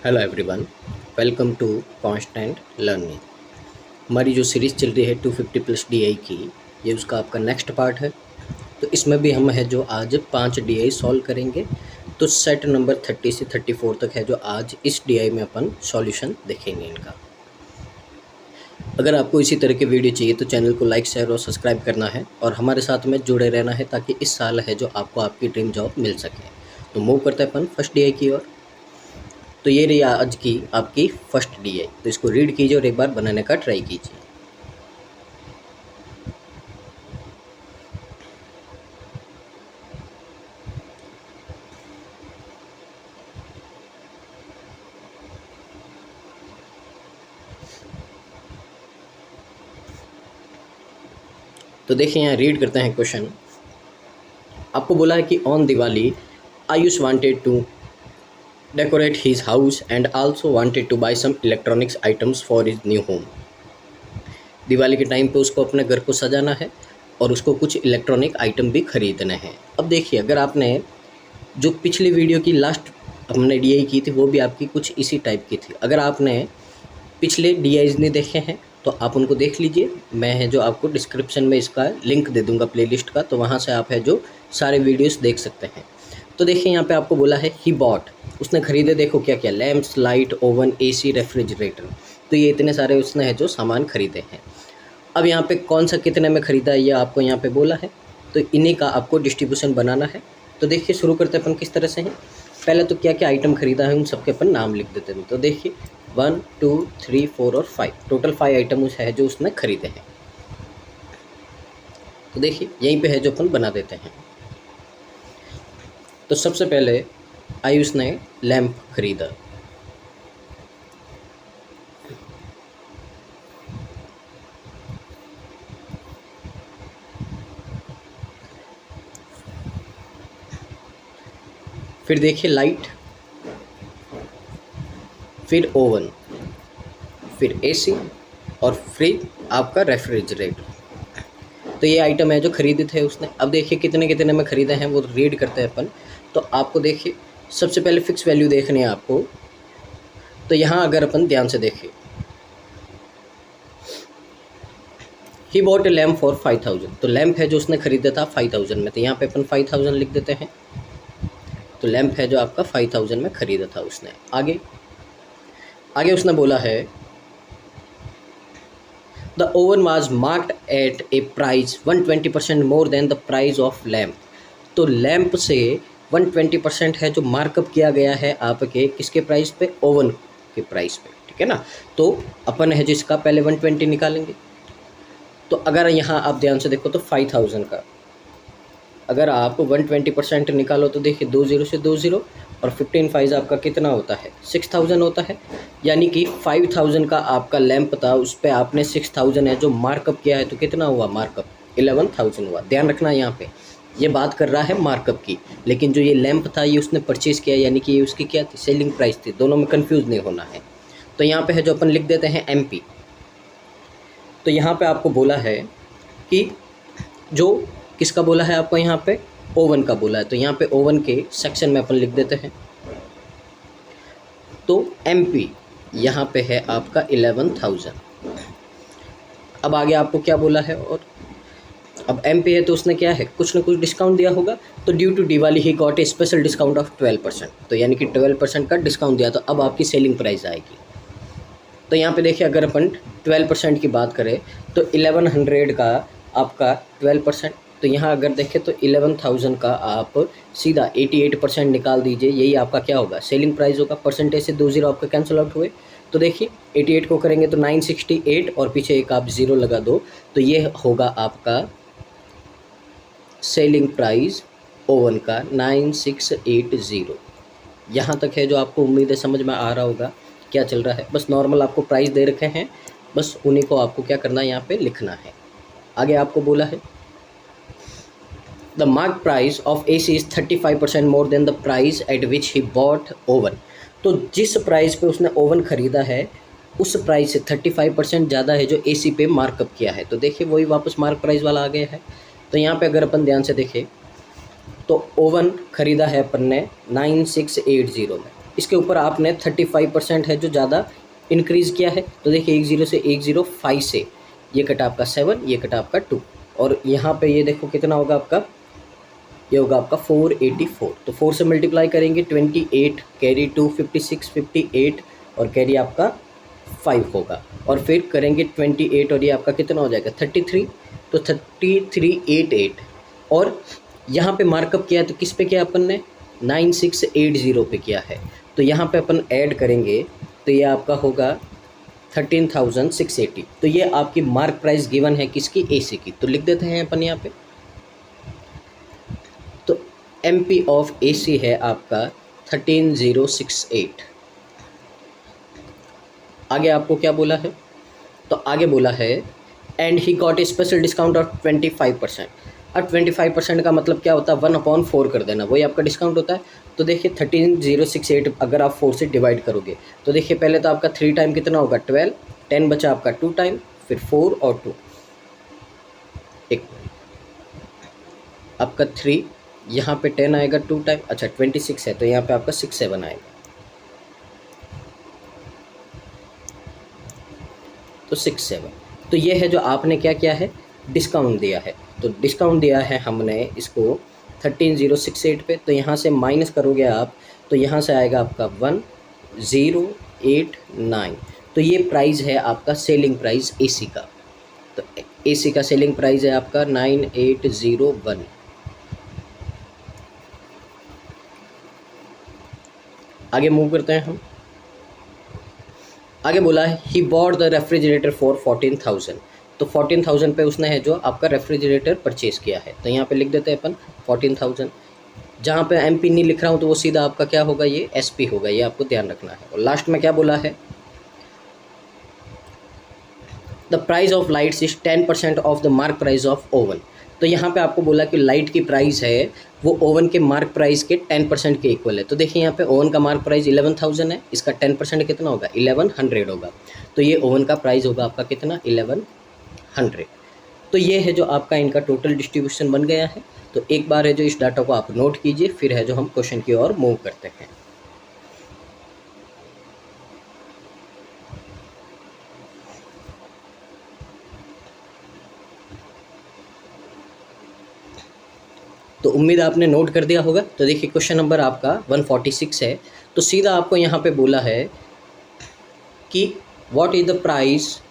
Hello everyone, welcome to constant learning. हमारी जो series चल रही है 250 प्लस डीआई की, ये उसका आपका नेक्स्ट पार्ट है। तो इसमें भी हम है जो आज 5 डीआई सॉल्व करेंगे। तो सेट नंबर 30 से 34 तक है जो आज इस डीआई में अपन सॉल्यूशन देखेंगे इनका। अगर आपको इसी तरह के वीडियो चाहिए तो चैनल को लाइक शेयर और सब्सक्राइब करना है और हमारे साथ में जुड़े रहना है, ताकि इस साल है जो आपको आपकी ड्रीम जॉब मिल सके। तो मूव करते हैं अपन फर्स्ट डीआई की ओर। तो ये रही आज की आपकी फर्स्ट डीआई। तो इसको रीड कीजिए और एक बार बनाने का ट्राई कीजिए। तो देखिए यहाँ रीड करते हैं क्वेश्चन। आपको बोला है कि on Diwali Ayush wanted to decorate his house and also wanted to buy some electronics items for his new home. Diwali के टाइम पे उसको अपने घर को सजाना है और उसको कुछ इलेक्ट्रॉनिक आइटम भी खरीदने हैं। अब देखिए, अगर आपने जो पिछली वीडियो की लास्ट हमने डीआई की थी वो भी आपकी कुछ इसी टाइप की थी। अगर आपने पिछले डीआईज नहीं देखे हैं तो आप उनको देख लीजिए। मैं है जो आपको डिस्क्रिप्शन में इसका लिंक दे दूंगा प्लेलिस्ट का, तो वहाँ से आप है जो सारे वीडियोस देख सकते हैं। तो देखिए यहाँ पे आपको बोला है ही बॉट, उसने खरीदे, देखो क्या क्या, lamps, light, oven, AC, refrigerator. तो ये इतने सारे उसने है जो सामान खरीदे हैं। अब यहाँ पे कौन सा कितने में ख़रीदा है ये आपको यहाँ पे बोला है, तो इन्हीं का आपको डिस्ट्रीब्यूशन बनाना है। तो देखिए शुरू करते हैं अपन किस तरह से हैं। पहले तो क्या क्या आइटम खरीदा है उन सबके अपन नाम लिख देते हैं। तो देखिए 1, 2, 3, 4 और 5, टोटल 5 आइटम है जो उसने खरीदे हैं। तो देखिए यहीं पे है जो अपन बना देते हैं। तो सबसे पहले आयुष ने लैंप खरीदा। फिर देखिए लाइट, फिर ओवन, फिर एसी और फिर आपका रेफ्रिजरेटर। तो ये आइटम है जो खरीदे थे उसने। अब देखिए कितने कितने में ख़रीदे हैं वो रीड करते हैं अपन। तो आपको देखिए सबसे पहले फ़िक्स वैल्यू देखनी है आपको। तो यहाँ अगर अपन ध्यान से देखें, he bought A lamp for 5000। तो लैंप है जो उसने खरीदा था 5000 में, तो यहाँ पे अपन 5000 लिख देते हैं। तो लैंप है जो आपका 5000 में ख़रीदा था उसने। आगे आगे उसने बोला है the oven was marked at a price 120% more than the price of lamp. तो लैंप से 120% है जो मार्कअप किया गया है आपके किसके प्राइस पे, ओवन के प्राइस पे, ठीक है ना। तो अपन है जो इसका पहले 120 निकालेंगे। तो अगर यहाँ आप ध्यान से देखो तो 5000 का अगर आप 120% निकालो तो देखिए 2 0 से 2 0 और 15 5 आपका कितना होता है, 6000 होता है। यानी कि 5000 का आपका लैंप था, उस पर आपने 6000 है जो मार्कअप किया है, तो कितना हुआ मार्कअप, 11000 हुआ। ध्यान रखना यहाँ पे ये बात कर रहा है मार्कअप की, लेकिन जो ये लैंप था ये उसने परचेज़ किया, यानी कि ये उसकी क्या थी, सेलिंग प्राइस थी। दोनों में कन्फ्यूज़ नहीं होना है। तो यहाँ पे है जो अपन लिख देते हैं MP। तो यहाँ पे आपको बोला है कि जो किसका बोला है आपको, यहाँ पे ओवन का बोला है। तो यहाँ पे ओवन के सेक्शन में अपन लिख देते हैं। तो MP यहाँ पे है आपका 11000। अब आगे आपको क्या बोला है, और अब MP है तो उसने क्या है, कुछ ना कुछ डिस्काउंट दिया होगा। तो due to Diwali he got a special discount of 12%। तो यानी कि 12% का डिस्काउंट दिया, तो अब आपकी सेलिंग प्राइस आएगी। तो यहाँ पे देखिए अगर अपन 12% की बात करें तो 1100 का आपका 12%। तो यहाँ अगर देखें तो 11000 का आप सीधा 88% निकाल दीजिए, यही आपका क्या होगा, सेलिंग प्राइस होगा। परसेंटेज से 2 0 आपका कैंसिल आउट हुए। तो देखिए 88 को करेंगे तो 968 और पीछे एक आप 0 लगा दो, तो ये होगा आपका सेलिंग प्राइस ओवन का 9680। यहाँ तक है जो आपको उम्मीद है समझ में आ रहा होगा क्या चल रहा है। बस नॉर्मल आपको प्राइस दे रखे हैं, बस उन्हीं को आपको क्या करना है, यहाँ पे लिखना है। आगे आपको बोला है the mark price of AC is 35% more than the price at which he bought oven. तो जिस प्राइस पे उसने ओवन ख़रीदा है उस प्राइस से 35% ज़्यादा है जो AC पे मार्कअप किया है। तो देखिए वही वापस मार्क प्राइस वाला आ गया है। तो यहाँ पे अगर अपन ध्यान से देखें तो ओवन ख़रीदा है अपन ने 9680 में, इसके ऊपर आपने 35% है जो ज़्यादा इंक्रीज़ किया है। तो देखिए 10 से 105 से ये कटा आपका 7, ये कटा आपका 2, और यहाँ पे ये देखो कितना होगा आपका, ये होगा आपका 484। तो 4 से मल्टीप्लाई करेंगे 28, कैरी 2 56 58, और कैरी आपका 5 होगा, और फिर करेंगे 28 और ये आपका कितना हो जाएगा 33। तो 3388, और यहाँ पे मार्कअप किया है तो किस पे किया अपन ने 9680 पे किया है। तो यहाँ पे अपन ऐड करेंगे तो ये आपका होगा 13,680। तो ये आपकी मार्क प्राइस गिवन है किसकी, एसी की। तो लिख देते हैं अपन यहाँ पे, तो एमपी ऑफ एसी है आपका 13068। आगे आपको क्या बोला है, तो आगे बोला है and he got a special discount of 25%। अब 25% का मतलब क्या होता है, 1/4 कर देना, वही आपका डिस्काउंट होता है। तो देखिए 13068 अगर आप 4 से डिवाइड करोगे तो देखिए पहले तो आपका 3 टाइम कितना होगा 12, 10 बचा आपका 2 टाइम, फिर 4 और 2, एक आपका 3, यहाँ पे 10 आएगा 2 टाइम, अच्छा 26 है तो यहाँ पे आपका 6 7 आएगा, तो 6 7। तो ये है जो आपने क्या किया है, डिस्काउंट दिया है। तो डिस्काउंट दिया है हमने इसको 13068 पे, तो यहाँ से माइनस करोगे आप तो यहाँ से आएगा आपका 1089। तो ये प्राइस है आपका सेलिंग प्राइस एसी का। तो एसी का सेलिंग प्राइस है आपका 9801। आगे मूव करते हैं हम। आगे बोला है ही बॉट द रेफ्रिजरेटर फॉर 14,000। तो 14,000 पे उसने है जो आपका रेफ्रिजरेटर परचेज़ किया है। तो यहाँ पे लिख देते हैं अपन 14,000। जहाँ पे एमपी नहीं लिख रहा हूँ तो वो सीधा आपका क्या होगा, ये एसपी होगा, ये आपको ध्यान रखना है। और लास्ट में क्या बोला है, the price of lights is 10% of the mark price of oven. तो यहाँ पे आपको बोला कि लाइट की प्राइस है वो ओवन के मार्क प्राइस के 10% के इक्वल है। तो देखिए यहाँ पे ओवन का मार्क प्राइस 11,000 है, इसका 10% कितना होगा 1100 होगा। तो ये ओवन का प्राइस होगा आपका कितना 1100। तो ये है जो आपका इनका टोटल डिस्ट्रीब्यूशन बन गया है। तो एक बार है जो इस डाटा को आप नोट कीजिए, फिर है जो हम क्वेश्चन की ओर मूव करते हैं। तो उम्मीद आपने नोट कर दिया होगा। तो देखिए क्वेश्चन नंबर आपका 146 है। तो सीधा आपको यहाँ पे बोला है कि what is the price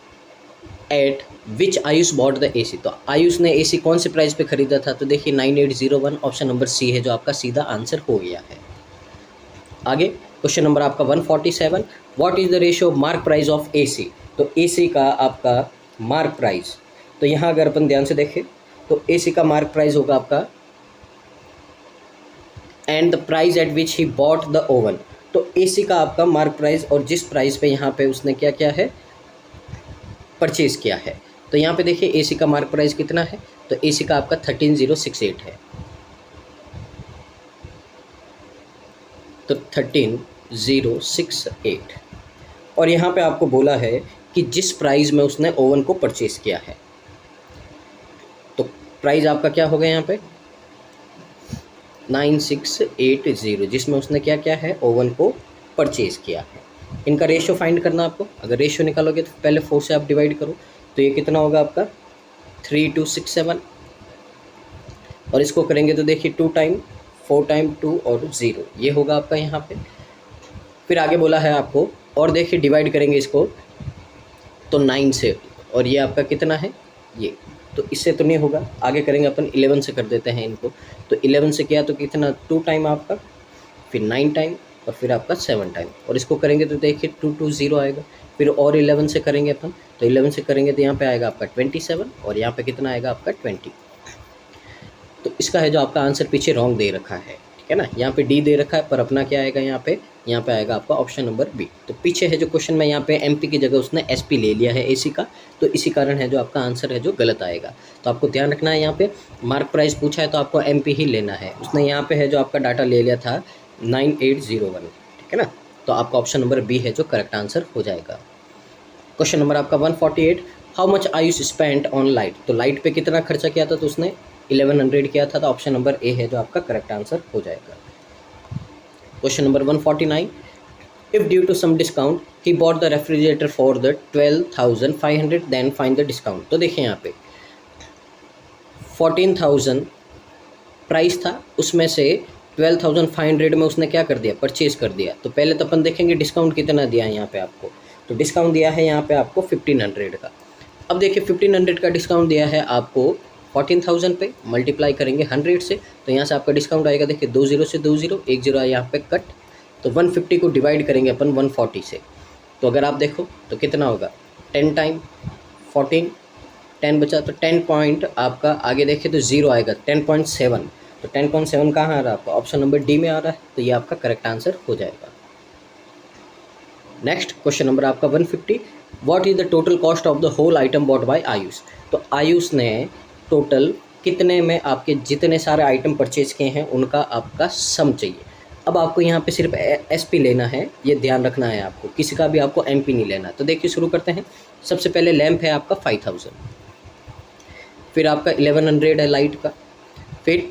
at which Ayush bought the AC. तो आयुष ने एसी कौन से प्राइस पे खरीदा था, तो देखिए 9801, ऑप्शन नंबर सी है जो आपका सीधा आंसर हो गया है। आगे क्वेश्चन नंबर आपका 147, what is the ratio of mark price of AC. तो एसी का आपका मार्क प्राइस, तो यहाँ अगर अपन ध्यान से देखें तो एसी का मार्क प्राइस होगा आपका and the price at which he bought the oven. तो एसी का आपका मार्क प्राइस और जिस प्राइस पे यहाँ पे उसने क्या किया है, परचेज़ किया है। तो यहाँ पे देखिए एसी का मार्क प्राइस कितना है, तो एसी का आपका 13068 है। तो 13068, और यहाँ पे आपको बोला है कि जिस प्राइस में उसने ओवन को परचेज़ किया है। तो प्राइस आपका क्या होगा यहाँ पे 9680, जिसमें उसने क्या किया है, ओवन को परचेज़ किया है। इनका रेशियो फाइंड करना आपको। अगर रेशियो निकालोगे तो पहले 4 से आप डिवाइड करो, तो ये कितना होगा आपका 3267, और इसको करेंगे तो देखिए 2 टाइम 4 टाइम 2 और 0, ये होगा आपका यहाँ पे। फिर आगे बोला है आपको, और देखिए डिवाइड करेंगे इसको तो 9 से, और ये आपका कितना है ये, तो इससे तो नहीं होगा। आगे करेंगे अपन 11 से कर देते हैं इनको। तो 11 से किया तो कितना 2 टाइम आपका, फिर 9 टाइम, और फिर आपका 7 टाइम, और इसको करेंगे तो देखिए 220 आएगा। फिर और 11 से करेंगे अपन, तो 11 से करेंगे तो यहाँ पे आएगा आपका 27, और यहाँ पे कितना आएगा आपका 20। तो इसका है जो आपका आंसर पीछे रॉन्ग दे रखा है, ठीक है ना। यहाँ पे डी दे रखा है, पर अपना क्या आएगा यहाँ पे आएगा आपका ऑप्शन नंबर बी। तो पीछे है जो क्वेश्चन में यहाँ पे एमपी की जगह उसने एसपी ले लिया है एसी का, तो इसी कारण है जो आपका आंसर है जो गलत आएगा। तो आपको ध्यान रखना है, यहाँ पे मार्क प्राइस पूछा है तो आपको एमपी ही लेना है। उसने यहाँ पे है जो आपका डाटा ले लिया था 9801, ठीक है ना। तो आपका ऑप्शन नंबर बी है जो करेक्ट आंसर हो जाएगा। क्वेश्चन नंबर आपका 148, how much Ayush spent on light. तो लाइट पे कितना खर्चा किया था, तो उसने 1100 किया था। तो ऑप्शन नंबर ए है जो आपका करेक्ट आंसर हो जाएगा। Question number 149, if due to some discount he bought the refrigerator for the 12,500 then find the discount. तो देखिए यहाँ पे 14,000 प्राइस था, उसमें से 12,500 में उसने क्या कर दिया, परचेज़ कर दिया। तो पहले तो अपन देखेंगे डिस्काउंट कितना दिया है यहाँ पे आपको। तो डिस्काउंट दिया है यहाँ पे आपको 1500 का। अब देखिए 1500 का डिस्काउंट दिया है आपको 14,000 पे, मल्टीप्लाई करेंगे 100 से, तो यहाँ से आपका डिस्काउंट आएगा। देखिए 2 0 से 2 0, 1 0 यहाँ पे कट, तो 150 को डिवाइड करेंगे अपन 140 से। तो अगर आप देखो तो कितना होगा, 10 टाइम 14, 10 बचा, तो 10 पॉइंट आपका आगे देखें तो 0 आएगा, 10.7। तो 10.7 कहाँ आ रहा है आपका, ऑप्शन नंबर डी में आ रहा है। तो ये आपका करेक्ट आंसर हो जाएगा। नेक्स्ट क्वेश्चन नंबर आपका 150, what is the total cost of the whole item bought by Ayush. तो आयुष ने टोटल कितने में आपके जितने सारे आइटम परचेज किए हैं उनका आपका सम चाहिए। अब आपको यहाँ पे सिर्फ एसपी लेना है, ये ध्यान रखना है आपको, किसी का भी आपको एमपी नहीं लेना। तो देखिए शुरू करते हैं। सबसे पहले लैंप है आपका 5000, फिर आपका 1100 है लाइट का, फिर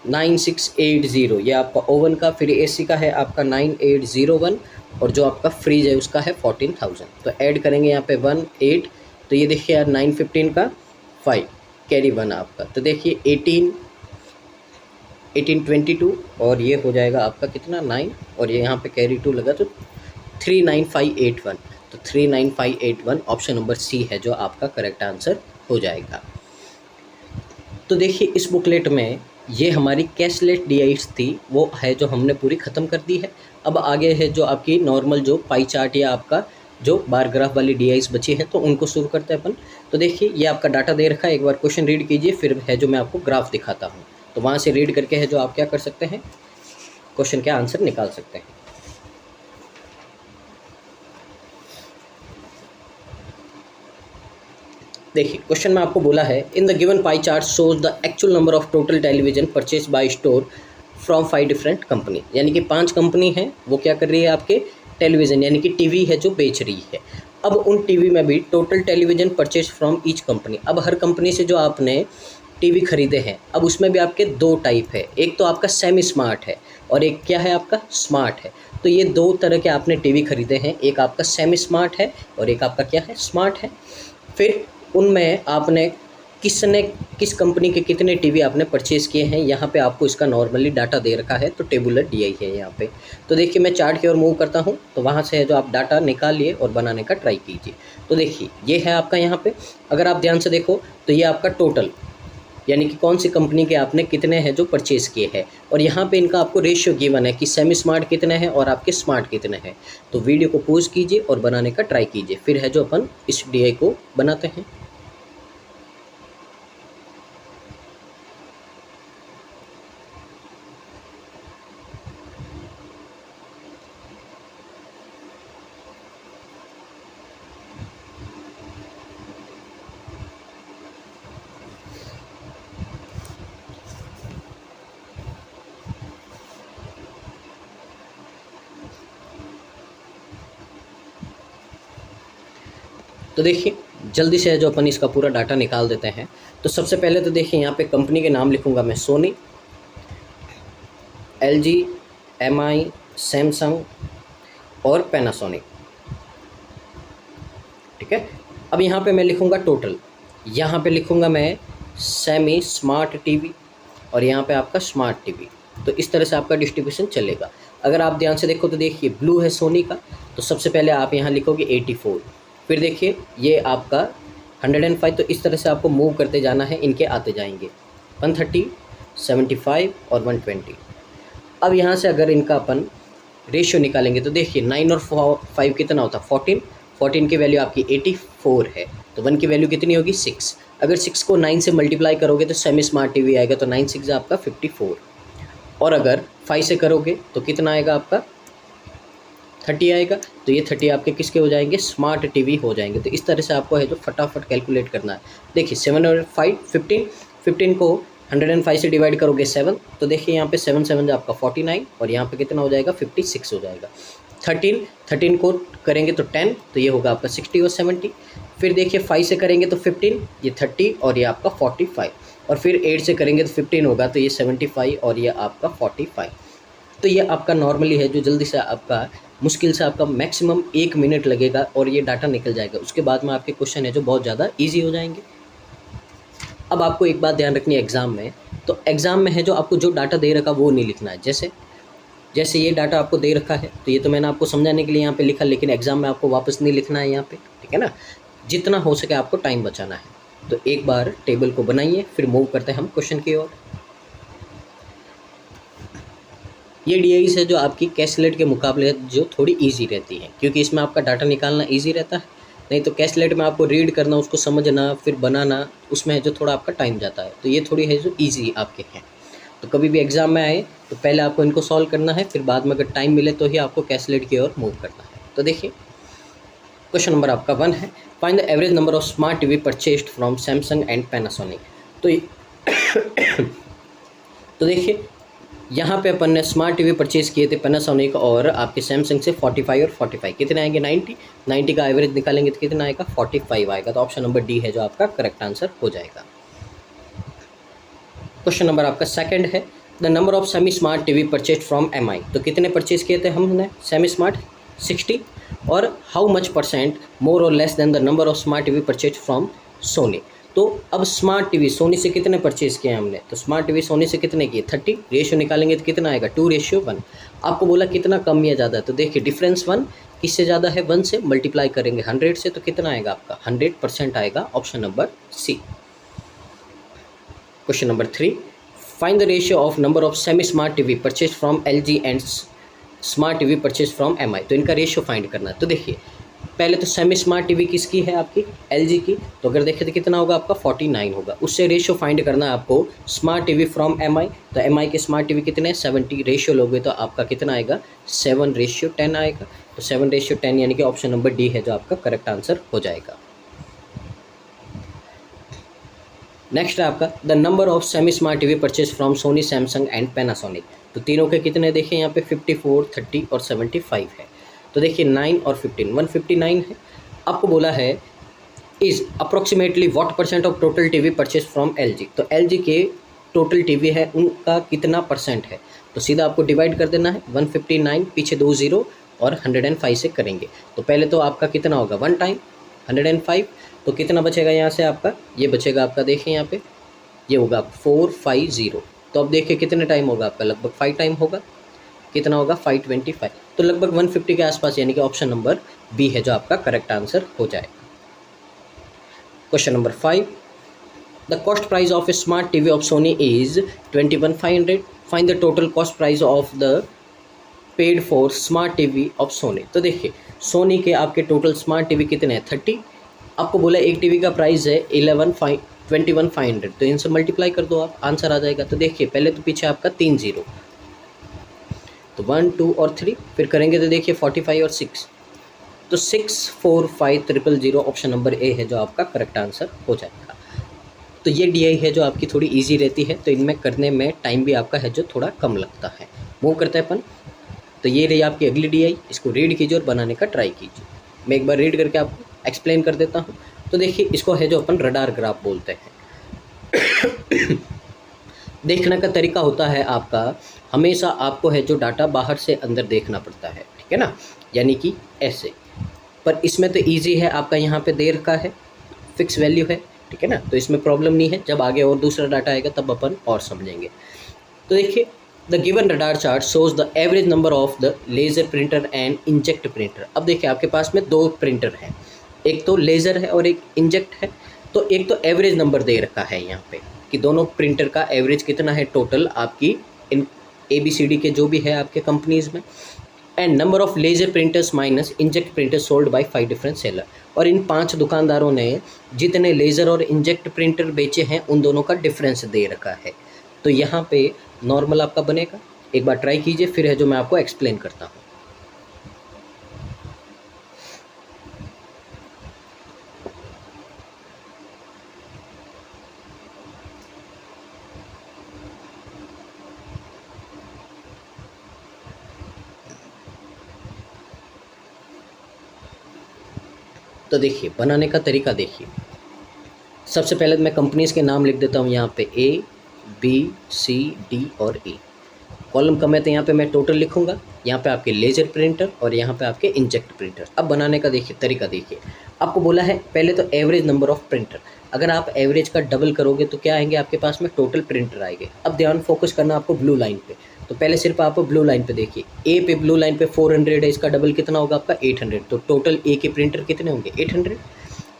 9680 ये आपका ओवन का, फिर एसी का है आपका 9801, और जो आपका फ्रिज है उसका है 14,000। तो ऐड करेंगे यहाँ पे 18, तो ये देखिए यार 915 का 5 कैरी 1 आपका, तो देखिए 1822, और ये हो जाएगा आपका कितना 9, और ये यहाँ पे कैरी 2 लगा, तो 39581। तो 39581 ऑप्शन नंबर सी है जो आपका करेक्ट आंसर हो जाएगा। तो देखिए इस बुकलेट में ये हमारी कैशलेस डीआईस थी, वो है जो हमने पूरी ख़त्म कर दी है। अब आगे है जो आपकी नॉर्मल जो पाई चार्ट या आपका जो बार ग्राफ वाली डीआईस बची है, तो उनको शुरू करते हैं अपन। तो देखिए ये आपका डाटा दे रखा है, एक बार क्वेश्चन रीड कीजिए, फिर है जो मैं आपको ग्राफ दिखाता हूँ। तो वहाँ से रीड करके है जो आप क्या कर सकते हैं, क्वेश्चन के आंसर निकाल सकते हैं। देखिए क्वेश्चन में आपको बोला है, in the given pie chart shows the actual number of total television purchase by store from 5 different company. यानी कि 5 कंपनी है वो क्या कर रही है, आपके टेलीविज़न यानी कि टीवी है जो बेच रही है। अब उन टीवी में भी total television purchase from each company. अब हर कंपनी से जो आपने टीवी खरीदे हैं, अब उसमें भी आपके 2 टाइप है, एक तो आपका सेमी स्मार्ट है और एक क्या है आपका स्मार्ट है। तो ये 2 तरह के आपने टीवी खरीदे हैं, एक आपका सेमी स्मार्ट है और एक आपका क्या है, स्मार्ट है। फिर उनमें आपने किस कंपनी के कितने टीवी आपने परचेज़ किए हैं, यहाँ पे आपको इसका नॉर्मली डाटा दे रखा है, तो टेबुलर डीआई है यहाँ पे। तो देखिए मैं चार्ट की ओर मूव करता हूँ, तो वहाँ से है जो आप डाटा निकालिए और बनाने का ट्राई कीजिए। तो देखिए ये है आपका यहाँ पे, अगर आप ध्यान से देखो तो ये आपका टोटल यानी कि कौन सी कंपनी के आपने कितने हैं जो परचेज़ किए हैं, और यहाँ पे इनका आपको रेशियो गिवन है कि सेमी स्मार्ट कितने हैं और आपके स्मार्ट कितने हैं। तो वीडियो को पॉज कीजिए और बनाने का ट्राई कीजिए, फिर है जो अपन इस डीआई को बनाते हैं। तो देखिए जल्दी से है जो अपन इसका पूरा डाटा निकाल देते हैं। तो सबसे पहले तो देखिए यहाँ पे कंपनी के नाम लिखूँगा मैं, सोनी, LG, MI, सैमसंग और पैनासोनिक, ठीक है। अब यहाँ पे मैं लिखूँगा टोटल, यहाँ पे लिखूँगा मैं सेमी स्मार्ट टीवी और यहाँ पे आपका स्मार्ट टीवी। तो इस तरह से आपका डिस्ट्रीब्यूशन चलेगा। अगर आप ध्यान से देखो तो देखिए ब्लू है सोनी का, तो सबसे पहले आप यहाँ लिखोगे 84, फिर देखिए ये आपका 105। तो इस तरह से आपको मूव करते जाना है, इनके आते जाएंगे 130, 75 और 120। अब यहाँ से अगर इनका अपन रेशियो निकालेंगे तो देखिए 9 और 5 कितना होता है 14, 14 की वैल्यू आपकी 84 है, तो 1 की वैल्यू कितनी होगी 6। अगर 6 को 9 से मल्टीप्लाई करोगे तो सेमी स्मार्ट टीवी आएगा, तो 9 6 आपका 54, और अगर 5 से करोगे तो कितना आएगा आपका 30 आएगा। तो ये 30 आपके किसके हो जाएंगे, स्मार्ट टीवी हो जाएंगे। तो इस तरह से आपको है जो फटाफट कैलकुलेट करना है। देखिए 7 और 5 15, 15 को 105 से डिवाइड करोगे 7, तो देखिए यहाँ पे 7 7 आपका 49 और यहाँ पे कितना हो जाएगा 56 हो जाएगा। 13 को करेंगे तो 10, तो ये होगा आपका 60 और 70। फिर देखिए 5 से करेंगे तो 15, ये 30 और ये आपका 45, और फिर 8 से करेंगे तो 15 होगा, तो ये 75 और ये आपका 45। तो ये आपका नॉर्मली है जो जल्दी से आपका मुश्किल से आपका मैक्सिमम 1 मिनट लगेगा और ये डाटा निकल जाएगा। उसके बाद में आपके क्वेश्चन है जो बहुत ज़्यादा ईजी हो जाएंगे। अब आपको एक बात ध्यान रखनी है एग्ज़ाम में, तो एग्ज़ाम में है जो आपको जो डाटा दे रखा वो नहीं लिखना है। जैसे जैसे ये डाटा आपको दे रखा है, तो ये तो मैंने आपको समझाने के लिए यहाँ पे लिखा, लेकिन एग्ज़ाम में आपको वापस नहीं लिखना है यहाँ पे, ठीक है ना। जितना हो सके आपको टाइम बचाना है। तो एक बार टेबल को बनाइए, फिर मूव करते हैं हम क्वेश्चन की ओर। ये डीआईस है जो आपकी कैलकुलेट के मुकाबले जो थोड़ी इजी रहती है, क्योंकि इसमें आपका डाटा निकालना इजी रहता है। नहीं तो कैलकुलेट में आपको रीड करना, उसको समझना, फिर बनाना, उसमें है जो थोड़ा आपका टाइम जाता है। तो ये थोड़ी है जो ईजी आपके हैं। तो कभी भी एग्ज़ाम में आए तो पहले आपको इनको सॉल्व करना है, फिर बाद में अगर टाइम मिले तो ही आपको कैलकुलेट की ओर मूव करना है। तो देखिए क्वेश्चन नंबर आपका 1 है, find the average number of smart TV purchased from Samsung and Panasonic. तो देखिए यहाँ पे अपन ने स्मार्ट टीवी परचेज़ किए थे पैनासोनिक और आपके सैमसंग से 45 और 45 कितने आएंगे 90 का एवरेज निकालेंगे तो कितना आएगा 45 आएगा। तो ऑप्शन नंबर डी है जो आपका करेक्ट आंसर हो जाएगा। क्वेश्चन नंबर आपका 2 है, the number of semi smart TV purchase from Mi. तो कितने परचेज किए थे हमने सेमी स्मार्ट 60, और हाउ मच परसेंट मोर और less than the number of smart TV purchase from Sony. तो अब स्मार्ट टीवी सोनी से कितने परचेज किए हमने, तो स्मार्ट टीवी सोनी से कितने किए 30, रेशियो निकालेंगे तो कितना आएगा 2:1। आपको बोला कितना कम या ज़्यादा, तो देखिए डिफरेंस 1 किससे ज़्यादा है 1 से, मल्टीप्लाई करेंगे 100 से तो कितना आएगा आपका 100% आएगा। Option number C. Question number 3, find the ratio of number of semi smart TV purchase from LG and smart TV purchase from Mi. तो इनका रेशियो फाइंड करना है। तो देखिए पहले तो सेमी स्मार्ट टीवी किसकी है आपकी एलजी की, तो अगर देखें तो कितना होगा आपका 49 होगा। उससे रेशियो फाइंड करना है आपको स्मार्ट टीवी फ्रॉम एमआई। तो एमआई के स्मार्ट टीवी कितने 70, रेशियो लोगे तो आपका कितना आएगा 7:10 आएगा। तो 7:10 यानी कि ऑप्शन नंबर डी है जो आपका करेक्ट आंसर हो जाएगा। नेक्स्ट है आपका the number of semi smart TV purchase from Sony Samsung and Panasonic. तो तीनों के कितने देखें यहाँ पे 54, 30 और 75 है। तो देखिए 9 और 15 159 है। आपको बोला है is approximately what percent of total TV purchase from LG. तो एलजी के टोटल टीवी है उनका कितना परसेंट है, तो सीधा आपको डिवाइड कर देना है 159 पीछे 2 0 और 105 से करेंगे। तो पहले तो आपका कितना होगा 1 टाइम 105, तो कितना बचेगा यहाँ से आपका, ये बचेगा आपका देखिए यहाँ पे ये होगा 450। तो अब देखिए कितने टाइम होगा आपका लगभग 5 टाइम होगा, कितना होगा 525। तो लगभग 150 के आसपास, यानी कि ऑप्शन नंबर बी है जो आपका करेक्ट आंसर हो जाएगा। Question number 5, the cost price of A smart TV off Soni is 21,500, find the total cost price of the paid for smart TV off Soni. तो देखिए सोनी के आपके टोटल स्मार्ट टीवी कितने हैं 30। आपको बोला एक टीवी का प्राइस है 21,500, तो इनसे मल्टीप्लाई कर दो आप, आंसर आ जाएगा। तो देखिए पहले तो पीछे आपका 3 0, तो 1 2 और 3, फिर करेंगे तो देखिए 45 और 6, तो 645,000 ऑप्शन नंबर ए है जो आपका करेक्ट आंसर हो जाएगा। तो ये डीआई है जो आपकी थोड़ी इजी रहती है, तो इनमें करने में टाइम भी आपका है जो थोड़ा कम लगता है। मूव करते हैं अपन। तो ये रही आपकी अगली डीआई, इसको रीड कीजिए और बनाने का ट्राई कीजिए। मैं एक बार रीड करके आपको एक्सप्लेन कर देता हूँ। तो देखिए इसको है जो अपन रडार ग्राफ बोलते हैं। देखने का तरीका होता है आपका, हमेशा आपको है जो डाटा बाहर से अंदर देखना पड़ता है, ठीक है ना, यानी कि ऐसे। पर इसमें तो इजी है, आपका यहाँ पे दे रखा है फिक्स वैल्यू है, ठीक है ना, तो इसमें प्रॉब्लम नहीं है। जब आगे और दूसरा डाटा आएगा तब अपन और समझेंगे। तो देखिए the given radar chart shows the average number of the laser printer and inject printer. अब देखिए आपके पास में 2 प्रिंटर हैं, एक तो लेज़र है और एक इंजेक्ट है। तो एक तो एवरेज नंबर दे रखा है यहाँ पे कि दोनों प्रिंटर का एवरेज कितना है टोटल आपकी इन ABCD के जो भी है आपके कंपनीज़ में, and number of laser printers minus inject printers sold by 5 different seller. और इन 5 दुकानदारों ने जितने लेज़र और इंजेक्ट प्रिंटर बेचे हैं उन दोनों का डिफरेंस दे रखा है। तो यहाँ पे नॉर्मल आपका बनेगा, एक बार ट्राई कीजिए, फिर है जो मैं आपको एक्सप्लेन करता हूँ। तो देखिए बनाने का तरीका देखिए, सबसे पहले मैं कंपनीज़ के नाम लिख देता हूँ यहाँ पे A B C D और E। कॉलम कम है तो यहाँ पे मैं टोटल लिखूंगा, यहाँ पे आपके लेजर प्रिंटर और यहाँ पे आपके इंजेक्ट प्रिंटर। अब बनाने का देखिए तरीका, देखिए आपको बोला है पहले तो एवरेज नंबर ऑफ प्रिंटर, अगर आप एवरेज का डबल करोगे तो क्या आएंगे आपके पास में, टोटल प्रिंटर आएंगे। अब ध्यान फोकस करना आपको ब्लू लाइन पे, तो पहले सिर्फ आप ब्लू लाइन पे देखिए, ए पे ब्लू लाइन पे 400 है, इसका डबल कितना होगा आपका 800, तो टोटल ए के प्रिंटर कितने होंगे 800।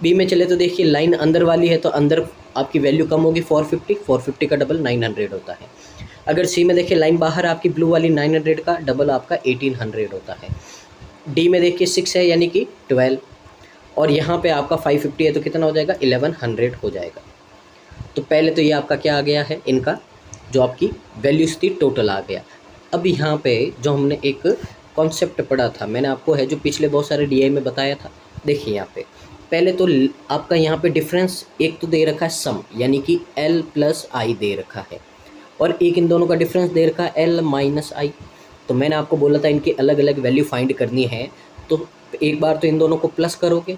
बी में चले तो देखिए लाइन अंदर वाली है तो अंदर आपकी वैल्यू कम होगी 450 का डबल 900 होता है। अगर सी में देखिए लाइन बाहर आपकी ब्लू वाली 900 का डबल आपका 1800 होता है। डी में देखिए 6 है यानी कि 12, और यहाँ पे आपका 550 है तो कितना हो जाएगा 1100 हो जाएगा। तो पहले तो ये आपका क्या आ गया है, इनका जो आपकी वैल्यूज थी टोटल आ गया। अब यहाँ पे जो हमने एक कॉन्सेप्ट पढ़ा था, मैंने आपको है जो पिछले बहुत सारे डीआई में बताया था, देखिए यहाँ पे पहले तो आपका यहाँ पे डिफरेंस एक तो दे रखा है सम यानी कि L प्लस आई दे रखा है, और एक इन दोनों का डिफरेंस दे रखा है L माइनस आई। तो मैंने आपको बोला था इनकी अलग अलग वैल्यू फाइंड करनी है, तो एक बार तो इन दोनों को प्लस करोगे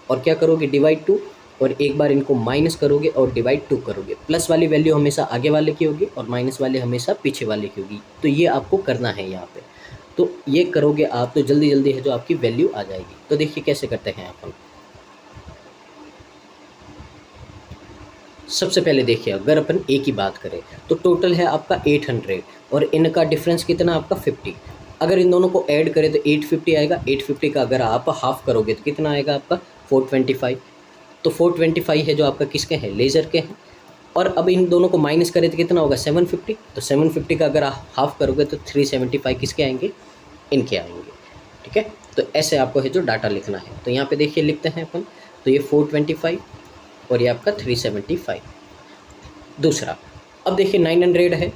और क्या करोगे डिवाइड 2, और एक बार इनको माइनस करोगे और डिवाइड 2 करोगे। प्लस वाली वैल्यू हमेशा आगे वाले की होगी और माइनस वाले हमेशा पीछे वाले की होगी। तो ये आपको करना है यहाँ पे, तो ये करोगे आप तो जल्दी जल्दी है जो आपकी वैल्यू आ जाएगी। तो देखिए कैसे करते हैं अपन। सबसे पहले देखिए अगर अपन ए की बात करें तो टोटल है आपका 800 और इनका डिफरेंस कितना आपका 50। अगर इन दोनों को ऐड करें तो 850 आएगा, 850 का अगर आप हाफ करोगे तो कितना आएगा आपका 425। तो 425 है जो आपका किसके हैं, लेज़र के हैं। और अब इन दोनों को माइनस करें तो कितना होगा 750, तो 750 का अगर आप हाफ करोगे तो 375 किसके आएंगे, इनके आएंगे। ठीक है, तो ऐसे आपको है जो डाटा लिखना है। तो यहाँ पे देखिए लिखते हैं अपन, तो ये 425 और ये आपका 375। दूसरा अब देखिए 900 है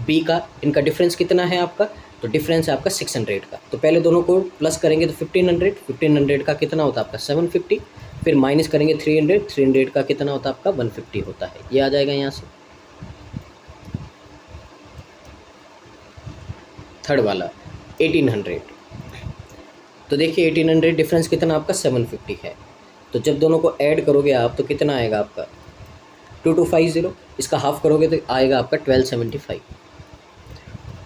बी का, इनका डिफरेंस कितना है आपका, तो डिफरेंस है आपका 600 का। तो पहले दोनों को प्लस करेंगे तो 1500 का कितना होता है आपका 750, फिर माइनस करेंगे 300 का कितना होता है आपका 150 होता है। ये आ जाएगा यहाँ से। थर्ड वाला 1800, तो देखिए 1800 डिफरेंस कितना आपका 750 है, तो जब दोनों को ऐड करोगे आप तो कितना आएगा आपका 2250, इसका हाफ करोगे तो आएगा आपका 1275।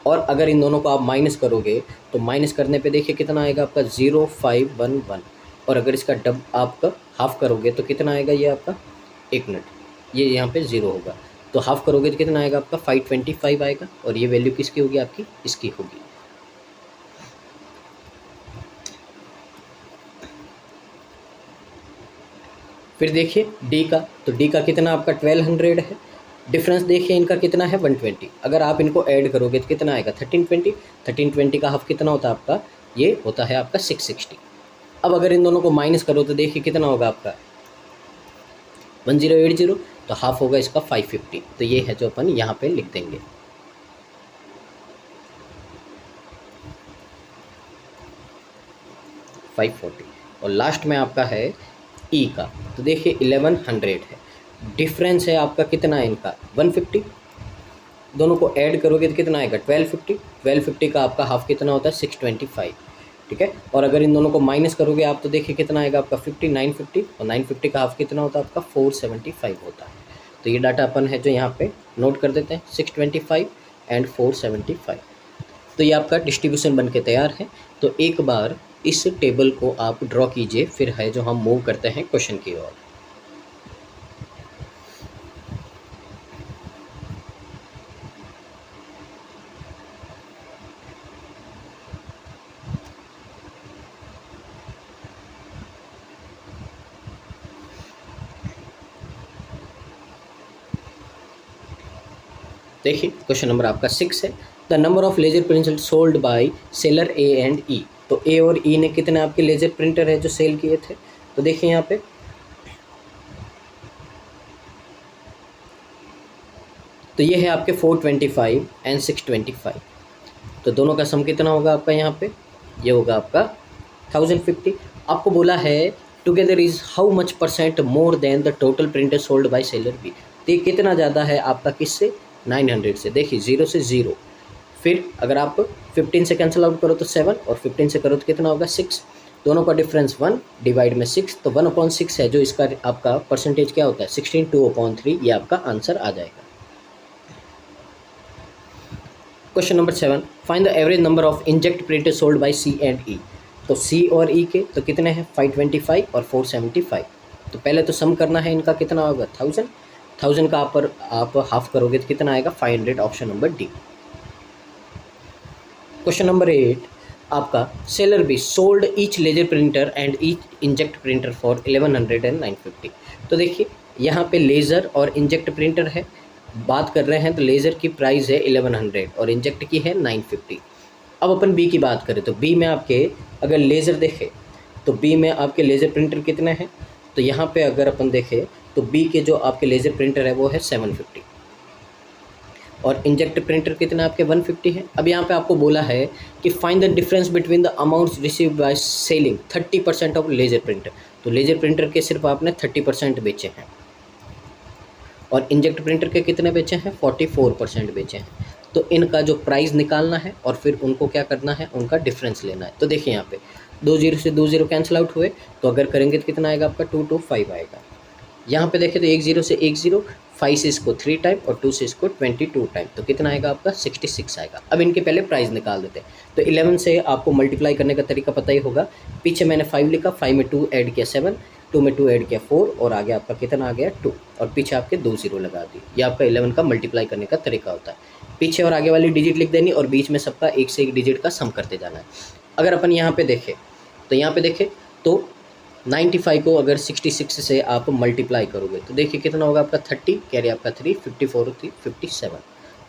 और अगर इन दोनों को आप माइनस करोगे तो माइनस करने पे देखिए कितना आएगा आपका 0511, और अगर इसका डब आपका हाफ करोगे तो कितना आएगा ये आपका, एक मिनट, ये यहाँ पे 0 होगा, तो हाफ करोगे तो कितना आएगा आपका 525 आएगा, और ये वैल्यू किसकी होगी आपकी, इसकी होगी। फिर देखिए डी का, तो डी का कितना आपका 1200 है, डिफरेंस देखिए इनका कितना है 120। अगर आप इनको ऐड करोगे तो कितना आएगा 1320, 1320 का हाफ कितना होता है आपका, ये होता है आपका 660। अब अगर इन दोनों को माइनस करो तो देखिए कितना होगा आपका 1080, तो हाफ होगा इसका 550। तो ये है जो अपन यहाँ पे लिख देंगे। और लास्ट में आपका है ई का, तो देखिए 1100 है, डिफरेंस है आपका कितना है इनका 150, दोनों को ऐड करोगे तो कितना आएगा 1250, 1250 का आपका हाफ कितना होता है 625। ठीक है, और अगर इन दोनों को माइनस करोगे आप तो देखिए कितना आएगा आपका 950, और 950 का हाफ कितना होता है आपका 475 होता है। तो ये डाटा अपन है जो यहाँ पे नोट कर देते हैं 625 एंड 475। तो ये आपका डिस्ट्रीब्यूशन बन के तैयार है। तो एक बार इस टेबल को आप ड्रॉ कीजिए, फिर है जो हम मूव करते हैं क्वेश्चन की ओर। देखिए क्वेश्चन नंबर आपका 6 है, the number of laser printer sold by seller A and E. तो ए और ई ने कितने आपके लेजर प्रिंटर है जो सेल किए थे, तो देखिए यहाँ पे तो ये है आपके 425 एंड 625, तो दोनों का सम कितना होगा आपका यहाँ पे, ये होगा आपका 1050। आपको बोला है together is how much percent more than the total printer sold by seller B. तो ये कितना ज़्यादा है आपका किससे 900 से। देखिए 0 से 0, फिर अगर आप 15 से कैंसिल आउट करो तो 7, और 15 से करो तो कितना होगा 6, दोनों का डिफरेंस 1 डिवाइड में 6, तो 1/6 है जो इसका आपका परसेंटेज क्या होता है 16, 2/3, ये आपका आंसर आ जाएगा। Question number 7, find the average number of inkjet printer sold by C and E. तो सी और ई के तो कितने हैं 525 और 475। तो पहले तो सम करना है इनका, कितना होगा 1000 का आप हाफ करोगे तो कितना आएगा 500, option number D. Question number 8 आपका, seller B sold each laser printer and each inkjet printer for 1100 and 950। तो देखिए यहाँ पे लेज़र और इंजेक्ट प्रिंटर है, बात कर रहे हैं तो लेज़र की प्राइस है 1100 और इंजेक्ट की है 950। अब अपन बी की बात करें तो बी में आपके अगर लेज़र देखें तो बी में आपके लेज़र प्रिंटर कितने हैं, तो यहाँ पे अगर अपन देखें तो बी के जो आपके लेज़र प्रिंटर है वो है 750 और इंजेक्ट प्रिंटर कितना आपके 150 है। अब यहाँ पे आपको बोला है कि find the difference between the amounts received by selling 30% of laser printer. तो लेज़र प्रिंटर के सिर्फ आपने 30% बेचे हैं और इंजेक्ट प्रिंटर के कितने बेचे हैं 44% बेचे हैं। तो इनका जो प्राइस निकालना है और फिर उनको क्या करना है, उनका डिफरेंस लेना है। तो देखिए यहाँ पे 20 से 20 कैंसिल आउट हुए, तो अगर करेंगे तो कितना आएगा आपका 225 आएगा। यहाँ पे देखें तो 10 से 10, 5 से इसको 3 टाइम और 2 से इसको 22 टाइम, तो कितना आएगा आपका 66 आएगा। अब इनके पहले प्राइस निकाल देते हैं। तो 11 से आपको मल्टीप्लाई करने का तरीका पता ही होगा, पीछे मैंने 5 लिखा, 5 में 2 ऐड किया 7, 2 में 2 ऐड किया 4 और आगे आपका कितना आ गया 2 और पीछे आपके 2 0 लगा दी। ये आपका 11 का मल्टीप्लाई करने का तरीका होता है। पीछे और आगे वाली डिजिट लिख देनी और बीच में सबका एक से एक डिजिट का सम करते जाना है। अगर अपन यहाँ पे देखें तो यहाँ पे देखें तो 95 को अगर 66 से आप मल्टीप्लाई करोगे तो देखिए कितना होगा आपका 30, कैरी आपका 3, 54 थी 57,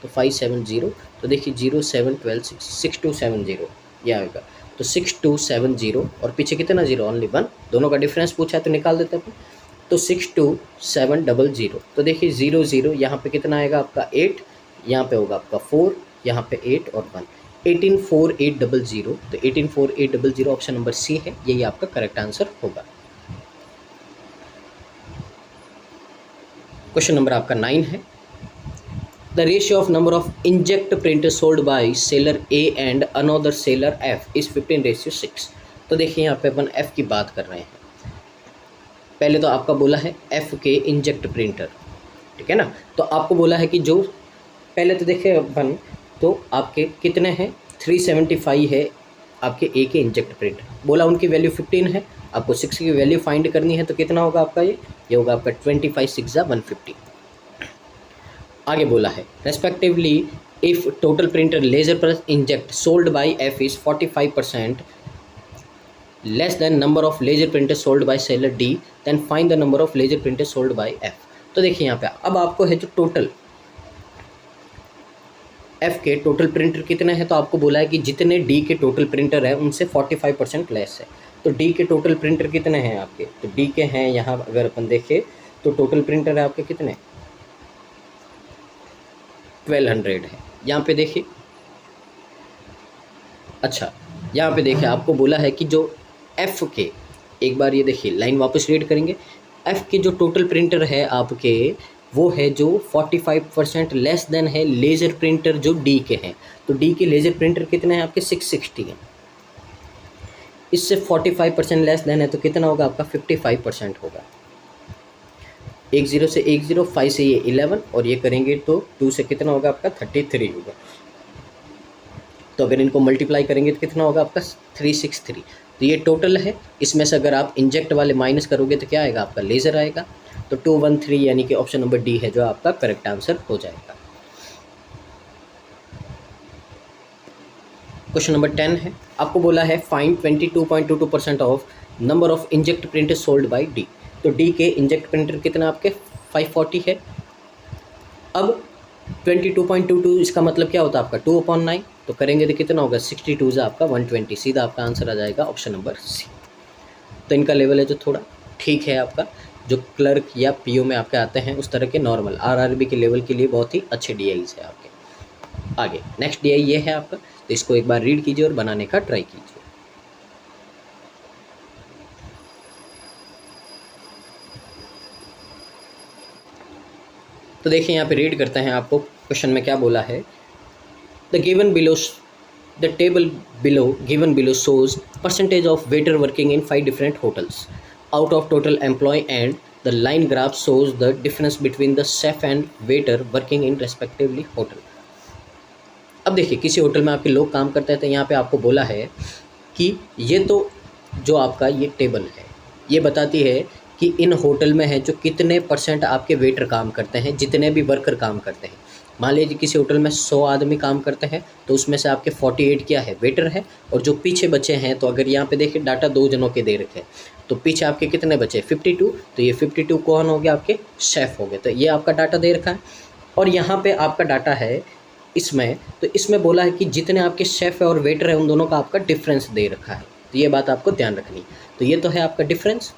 तो 570, तो देखिए 0 7 12 6270 ये आएगा। तो 6270 और पीछे कितना 0 ओनली 1, दोनों का डिफरेंस पूछा है तो निकाल देते हैं। तो 62700, तो देखिए 0 0 यहाँ पे कितना आएगा आपका 8, यहाँ पे होगा आपका 4, यहाँ पे 8 और 1, 184800। तो 184800 ऑप्शन नंबर सी है, यही आपका करेक्ट आंसर होगा। क्वेश्चन नंबर आपका 9 है, the ratio of number of inkjet printer sold by seller A and another seller F is 15:6। तो देखिए यहाँ पे अपन एफ की बात कर रहे हैं। पहले तो आपका बोला है एफ के इंजेक्ट प्रिंटर, ठीक है ना। तो आपको बोला है कि जो पहले तो देखिए अपन तो आपके कितने हैं 375 है आपके ए के इंजेक्ट प्रिंटर, बोला उनकी वैल्यू 15 है, आपको 6 की वैल्यू फाइंड करनी है। तो कितना होगा आपका ये होगा आपका 25 6 150। आगे बोला है respectively if total printer laser plus inkjet sold by F is 45% less than number of laser printer sold by seller D, then find the number of laser printer sold by F. तो देखिए यहाँ पे अब आपको है जो total F के total printer कितने हैं, तो आपको बोला है कि जितने डी के टोटल प्रिंटर है उनसे 45% लेस है। तो डी के टोटल प्रिंटर कितने हैं आपके, तो डी के हैं यहाँ अगर अपन देखें तो टोटल प्रिंटर है आपके कितने 1200 है। यहाँ पे देखिए, अच्छा यहाँ पे देखिए आपको बोला है कि जो एफ़ के, एक बार ये देखिए लाइन वापस रीड करेंगे, एफ़ के जो टोटल प्रिंटर है आपके वो है जो 45% लेस देन है लेज़र प्रिंटर जो डी के हैं। तो डी के लेज़र प्रिंटर कितने हैं आपके 660 हैं, इससे 45% लेस देन है तो कितना होगा आपका 55% होगा। 10 से 10, 5 से ये 11 और ये करेंगे तो 2 से कितना होगा आपका 33 होगा। तो अगर इनको मल्टीप्लाई करेंगे तो कितना होगा आपका 363। तो ये टोटल है, इसमें से अगर आप इंजेक्ट वाले माइनस करोगे तो क्या आएगा आपका लेज़र आएगा। तो 213 यानी कि ऑप्शन नंबर डी है जो आपका करेक्ट आंसर हो जाएगा। क्वेश्चन नंबर 10 है, आपको बोला है find 22.22% of number of inkjet printer sold bye D. तो डी के इंजेक्ट प्रिंटर कितना आपके 540 है। अब 22.22 इसका मतलब क्या होता है आपका 2/9, तो करेंगे तो कितना होगा 62 से आपका 120, सीधा आपका आंसर आ जाएगा ऑप्शन नंबर सी। तो इनका लेवल है जो थोड़ा ठीक है आपका, जो क्लर्क या पीओ में आपके आते हैं उस तरह के नॉर्मल आरआरबी के लेवल के लिए बहुत ही अच्छे डीआईज है आपके। आगे नेक्स्ट डीआई ये है आपका, तो इसको एक बार रीड कीजिए और बनाने का ट्राई कीजिए। तो देखिए यहाँ पे रीड करते हैं, आपको क्वेश्चन में क्या बोला है। The table given below shows percentage of waiter working in 5 different hotels out of total employee, and the line graph shows the difference between the chef and waiter working in respectively hotel. अब देखिए किसी hotel में आपके लोग काम करते हैं, तो यहाँ पे आपको बोला है कि ये तो जो आपका ये टेबल है, ये बताती है कि इन होटल में है जो कितने % आपके वेटर काम करते हैं, जितने भी वर्कर काम करते हैं। मान लीजिए किसी होटल में 100 आदमी काम करते हैं, तो उसमें से आपके 48 क्या है, वेटर है, और जो पीछे बचे हैं, तो अगर यहाँ पे देखिए डाटा 2 जनों के दे रखे हैं, तो पीछे आपके कितने बचे, 52, तो ये 52 कौन हो गया, आपके शेफ़ हो गए। तो ये आपका डाटा दे रखा है। और यहाँ पे आपका डाटा है इसमें, तो इसमें बोला है कि जितने आपके शेफ़ है और वेटर है, उन दोनों का आपका डिफरेंस दे रखा है। तो ये बात आपको ध्यान रखनी। तो ये तो है आपका डिफरेंस,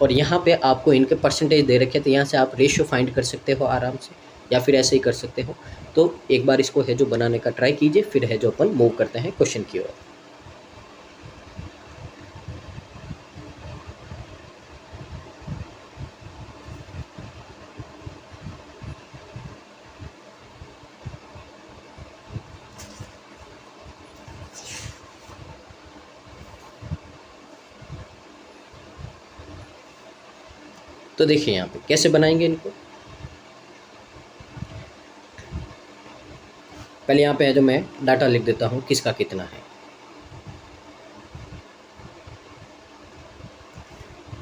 और यहाँ पे आपको इनके परसेंटेज दे रखे हैं, तो यहाँ से आप रेशियो फाइंड कर सकते हो आराम से, या फिर ऐसे ही कर सकते हो। तो एक बार इसको है जो बनाने का ट्राई कीजिए, फिर है जो अपन मूव करते हैं क्वेश्चन की ओर। तो देखिए यहाँ पे कैसे बनाएंगे इनको। पहले यहाँ पे है जो मैं डाटा लिख देता हूँ किसका कितना है।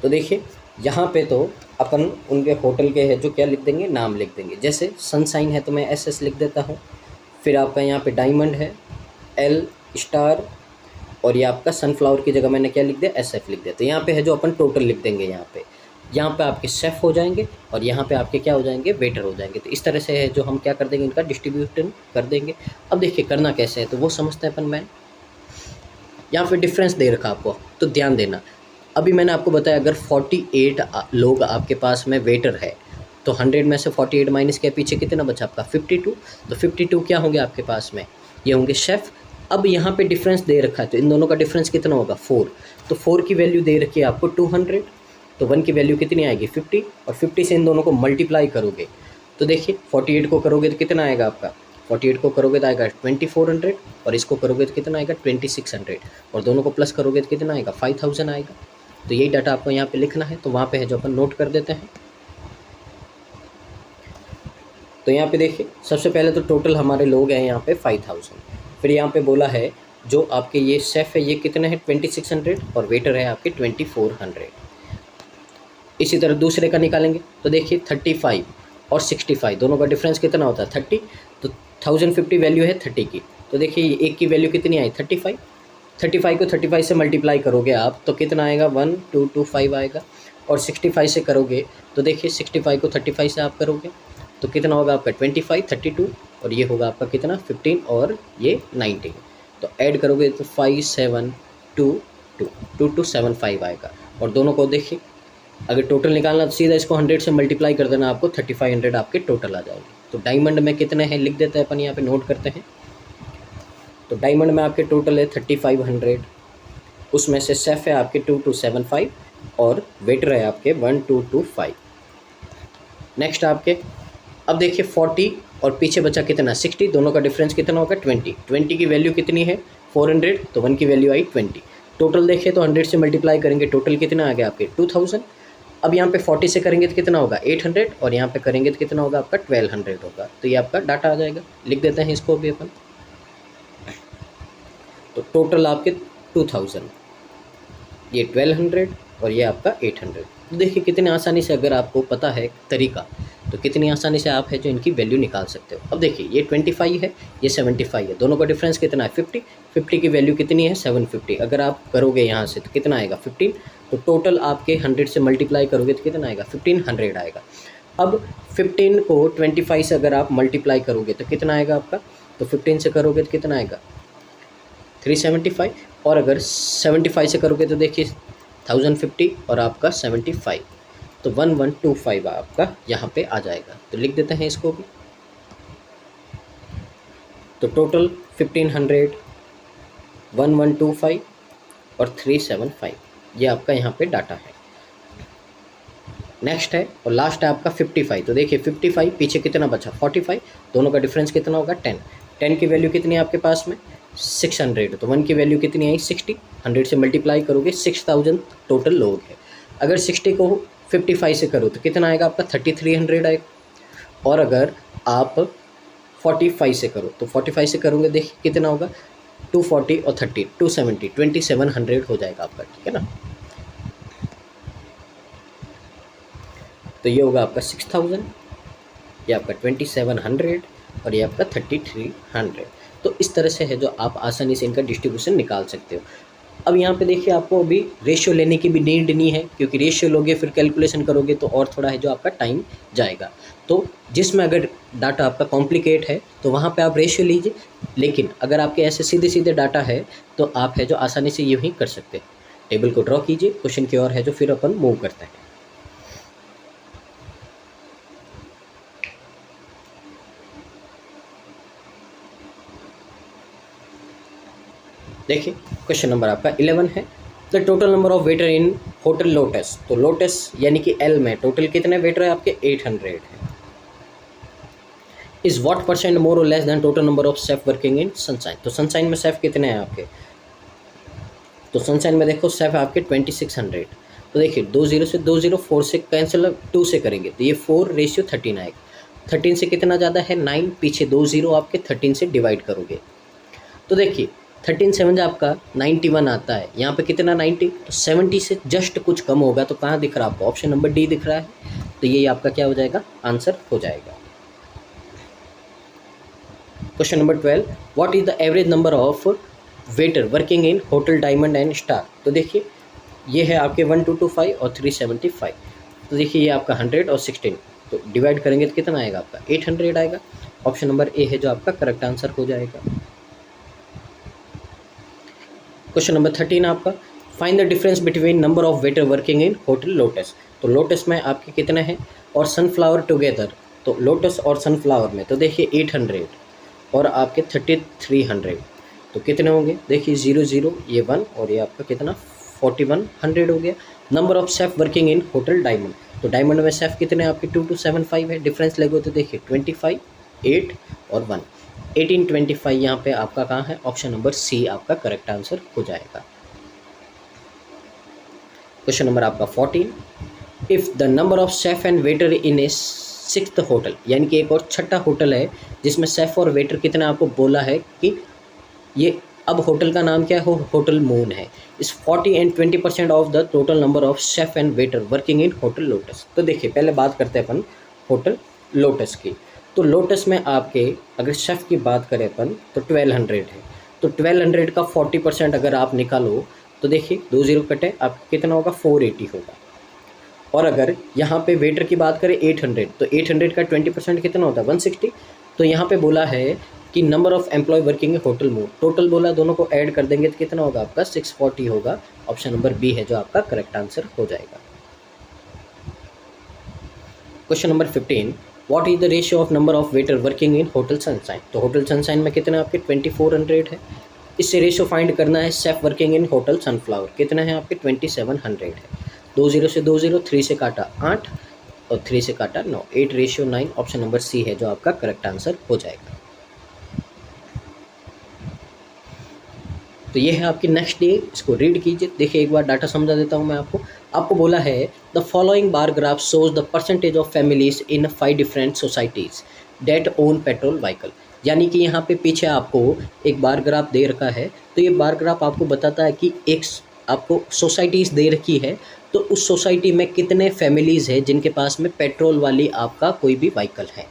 तो देखिए यहाँ पे तो अपन उनके होटल के है जो क्या लिख देंगे, नाम लिख देंगे। जैसे सनशाइन है तो मैं SS लिख देता हूँ। फिर आपका यहाँ पे डायमंड है L स्टार, और ये आपका सनफ्लावर की जगह मैंने क्या लिख दिया, SF लिख दिया। तो यहाँ पे है जो अपन टोटल लिख देंगे। यहाँ पे आपके शेफ़ हो जाएंगे, और यहाँ पे आपके क्या हो जाएंगे, वेटर हो जाएंगे। तो इस तरह से है जो हम क्या कर देंगे, इनका डिस्ट्रीब्यूशन कर देंगे। अब देखिए करना कैसे है, तो वो समझते हैं अपन। मैं यहाँ पे डिफरेंस दे रखा आपको, तो ध्यान देना। अभी मैंने आपको बताया अगर 48 लोग आपके पास में वेटर है, तो 100 में से 48 माइनस के पीछे कितना बचा आपका, 52। तो 52 क्या होंगे आपके पास में, ये होंगे शेफ़। अब यहाँ पे डिफरेंस दे रखा है, तो इन दोनों का डिफरेंस कितना होगा, 4। तो 4 की वैल्यू दे रखी है आपको 200, तो 1 की वैल्यू कितनी आएगी, 50, और 50 से इन दोनों को मल्टीप्लाई करोगे तो देखिए 48 को करोगे तो कितना आएगा आपका, 48 को करोगे तो आएगा 2400, और इसको करोगे तो कितना आएगा 2600, और दोनों को प्लस करोगे तो कितना आएगा 5000 आएगा। तो यही डाटा आपको यहाँ पे लिखना है, तो वहाँ पे है जो अपन नोट कर देते हैं। तो यहाँ पे देखिए सबसे पहले तो टोटल हमारे लोग हैं यहाँ पे 5000। फिर यहाँ पे बोला है जो आपके ये शेफ़ है ये कितने हैं 2600, और वेटर है आपके 2400। इसी तरह दूसरे का निकालेंगे तो देखिए 35 और 65 दोनों का डिफरेंस कितना होता है 30। तो 1050 वैल्यू है 30 की, तो देखिए एक की वैल्यू कितनी आई 35। 35 को 35 से मल्टीप्लाई करोगे आप तो कितना आएगा 1225 आएगा, और 65 से करोगे तो देखिए 65 को 35 से आप करोगे तो कितना होगा आपका 25 32, और ये होगा आपका कितना 15 और ये 19। तो ऐड करोगे तो 5722 आएगा। और दोनों को देखिए अगर टोटल निकालना तो सीधा इसको 100 से मल्टीप्लाई कर देना, आपको 3500 आपके टोटल आ जाएंगे। तो डायमंड में कितने हैं लिख देते हैं अपन, यहाँ पे नोट करते हैं। तो डायमंड में आपके टोटल है 3500, उसमें से शेफ़ है आपके 2275, और वेटर है आपके 1225। नेक्स्ट आपके अब देखिए 40 और पीछे बचा कितना 60, दोनों का डिफरेंस कितना होगा 20 की वैल्यू कितनी है 400, तो 1 की वैल्यू आई 20। टोटल देखिए तो 100 से मल्टीप्लाई करेंगे, टोटल कितना आ गया आपके 2000। अब यहाँ पे 40 से करेंगे तो कितना होगा 800, और यहाँ पे करेंगे तो कितना होगा आपका 1200 होगा। तो ये आपका डाटा आ जाएगा, लिख देते हैं इसको भी अपन। तो टोटल आपके 2000, ये 1200 और ये आपका 800। तो देखिए कितनी आसानी से अगर आपको पता है तरीका तो कितनी आसानी से आप है जो इनकी वैल्यू निकाल सकते हो। अब देखिए ये 25 है ये 75 है, दोनों का डिफरेंस कितना है 50। 50 की वैल्यू कितनी है 750, अगर आप करोगे यहाँ से तो कितना आएगा 15। तो टोटल आपके 100 से मल्टीप्लाई करोगे तो कितना आएगा 1500 आएगा। अब 15 को 25 से अगर आप मल्टीप्लाई करोगे तो कितना आएगा आपका, तो 15 से करोगे तो कितना आएगा 375, और अगर 75 से करोगे तो देखिए 1050 और आपका 75, तो 1125 आपका यहाँ पे आ जाएगा। तो लिख देते हैं इसको भी। तो टोटल 1500, 1125 और 375 ये आपका यहाँ पे डाटा है। नेक्स्ट है और लास्ट है आपका 55। तो देखिए 55 पीछे कितना बचा 45, दोनों का डिफरेंस कितना होगा 10। 10 की वैल्यू कितनी है आपके पास में 600, तो 1 की वैल्यू कितनी आई 60। 100 से मल्टीप्लाई करोगे 6000 टोटल लोग है। अगर 60 को 55 से करो तो कितना आएगा आपका 3300 आएगा। और अगर आप 45 से करो, तो 45 से करोगे देखिए कितना होगा, 240 और 30 270 2700 हो जाएगा आपका, ठीक है ना। तो ये होगा आपका 6000, ये आपका 2700 और ये आपका 3300। तो इस तरह से है जो आप आसानी से इनका डिस्ट्रीब्यूशन निकाल सकते हो। अब यहाँ पे देखिए आपको अभी रेशियो लेने की भी नीड नहीं है, क्योंकि रेशियो लोगे फिर कैलकुलेशन करोगे तो और थोड़ा है जो आपका टाइम जाएगा। तो जिसमें अगर डाटा आपका कॉम्प्लिकेट है तो वहाँ पे आप रेशियो लीजिए, लेकिन अगर आपके ऐसे सीधे सीधे डाटा है तो आप है जो आसानी से यूँ ही कर सकते हैं। टेबल को ड्रॉ कीजिए, क्वेश्चन की ओर है जो फिर अपन मूव करते हैं। देखिए क्वेश्चन नंबर आपका 11 है, the total number of waiter in hotel lotus. तो लोटस यानी कि एल में टोटल कितने वेटर है आपके, 800 है। इज व्हाट परसेंट मोर और less then total number of chef working in sunshine. तो सनशाइन में शेफ कितने हैं आपके, तो सनशाइन में देखो शेफ आपके 2600। तो देखिए 20 से 20 4 से कैंसिल 2 से करेंगे तो ये 4:13 आएगा। 13 से कितना ज़्यादा है 9, पीछे 2 0 आपके 13 से डिवाइड करोगे तो देखिए 13 7 आपका 91 आता है। यहाँ पे कितना 90, तो 70 से जस्ट कुछ कम होगा। तो कहाँ दिख रहा है आपको, ऑप्शन नंबर डी दिख रहा है। तो ये आपका क्या हो जाएगा, आंसर हो जाएगा। Question number 12, what is the average number of waiter working in hotel diamond and star. तो देखिए ये है आपके 1225 और 375। तो देखिए ये आपका 100 और 16, तो डिवाइड करेंगे तो कितना आएगा आपका 800 आएगा। ऑप्शन नंबर ए है जो आपका करेक्ट आंसर हो जाएगा। क्वेश्चन नंबर 13 आपका, find the difference between number of waiter working in hotel lotus. तो लोटस में आपके कितने हैं और सनफ्लावर टुगेदर। तो लोटस और सनफ्लावर में तो देखिए 800 और आपके 3300, तो कितने होंगे देखिए 0 0 ये 1 और ये आपका कितना 4100 हो गया। Number of chef working in hotel diamond, तो डायमंड में शेफ कितने आपके 2275 है। डिफरेंस लगो तो देखिए 25 8 और 1 1825 यहाँ पे आपका कहाँ है, ऑप्शन नंबर सी आपका करेक्ट आंसर हो जाएगा। क्वेश्चन नंबर आपका 14, if the number of chef and waiter in A 6th hotel, यानी कि एक और छठा होटल है जिसमें शेफ और वेटर कितना आपको बोला है कि ये अब होटल का नाम क्या है, होटल मून है। इस 40 and 20% of the total number of chef and waiter working in hotel lotus. तो देखिए पहले बात करते हैं अपन होटल लोटस की। तो लोटस में आपके अगर शेफ़ की बात करें अपन तो 1200 है। तो 1200 का 40% अगर आप निकालो तो देखिए 2 0 कटे आपका कितना होगा 480 होगा। और अगर यहाँ पे वेटर की बात करें 800, तो 800 का 20% कितना होता है 160। तो यहाँ पे बोला है कि number of employee working hotel मूव, टोटल बोला दोनों को ऐड कर देंगे तो कितना होगा आपका 640 होगा। ऑप्शन नंबर बी है जो आपका करेक्ट आंसर हो जाएगा। Question number 15, what is the ratio of number of waiter working in hotel sunshine. तो होटल सनशाइन में कितने आपके 2400 है। इससे रेशियो फाइंड करना है chef working in hotel sunflower, कितने हैं आपके 2700 है। 2 0 से 2 0 3 से काटा 8 और 3 से काटा 9 8:9। ऑप्शन नंबर सी है जो आपका करेक्ट आंसर हो जाएगा। तो ये है आपकी नेक्स्ट डे, इसको रीड कीजिए। देखिए एक बार डाटा समझा देता हूँ मैं आपको बोला है the following bar graph shows the percentage of families in 5 different societies that own petrol vehicle. यानी कि यहाँ पे पीछे आपको एक बार ग्राफ दे रखा है। तो ये बार ग्राफ आपको बताता है कि एक आपको सोसाइटीज़ दे रखी है, तो उस सोसाइटी में कितने फैमिलीज़ है जिनके पास में पेट्रोल वाली आपका कोई भी व्हीकल है।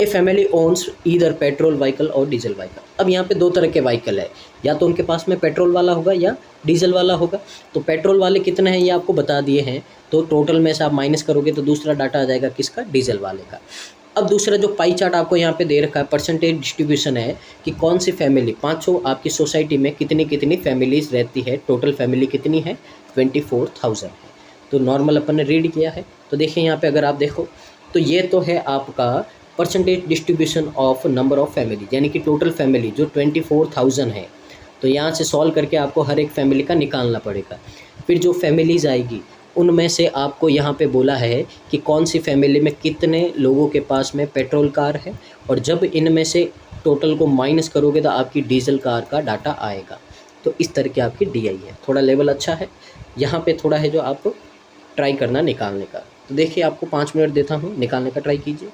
A family owns either petrol vehicle और डीजल व्हीकल। अब यहाँ पे दो तरह के व्हीकल है, या तो उनके पास में पेट्रोल वाला होगा या डीजल वाला होगा। तो पेट्रोल वाले कितने हैं ये आपको बता दिए हैं, तो टोटल में से आप माइनस करोगे तो दूसरा डाटा आ जाएगा किसका, डीजल वाले का। अब दूसरा जो पाई चार्ट आपको यहाँ पे दे रखा है, परसेंटेज डिस्ट्रीब्यूशन है कि कौन सी फैमिली 500 आपकी सोसाइटी में कितनी कितनी फैमिलीज रहती है। टोटल फैमिली कितनी है 24,000 है। तो नॉर्मल अपन ने रीड किया है। तो देखिए यहाँ पे अगर आप देखो तो ये तो है आपका percentage distribution of number of family, यानी कि टोटल फैमिली जो 24,000 है। तो यहाँ से सॉल्व करके आपको हर एक फैमिली का निकालना पड़ेगा। फिर जो फैमिलीज़ आएगी उनमें से आपको यहाँ पे बोला है कि कौन सी फैमिली में कितने लोगों के पास में पेट्रोल कार है, और जब इनमें से टोटल को माइनस करोगे तो आपकी डीजल कार का डाटा आएगा। तो इस तरह की आपकी डीआई है। थोड़ा लेवल अच्छा है, यहाँ पे थोड़ा है जो आप ट्राई करना निकालने का। तो देखिए आपको 5 मिनट देता हूँ, निकालने का ट्राई कीजिए।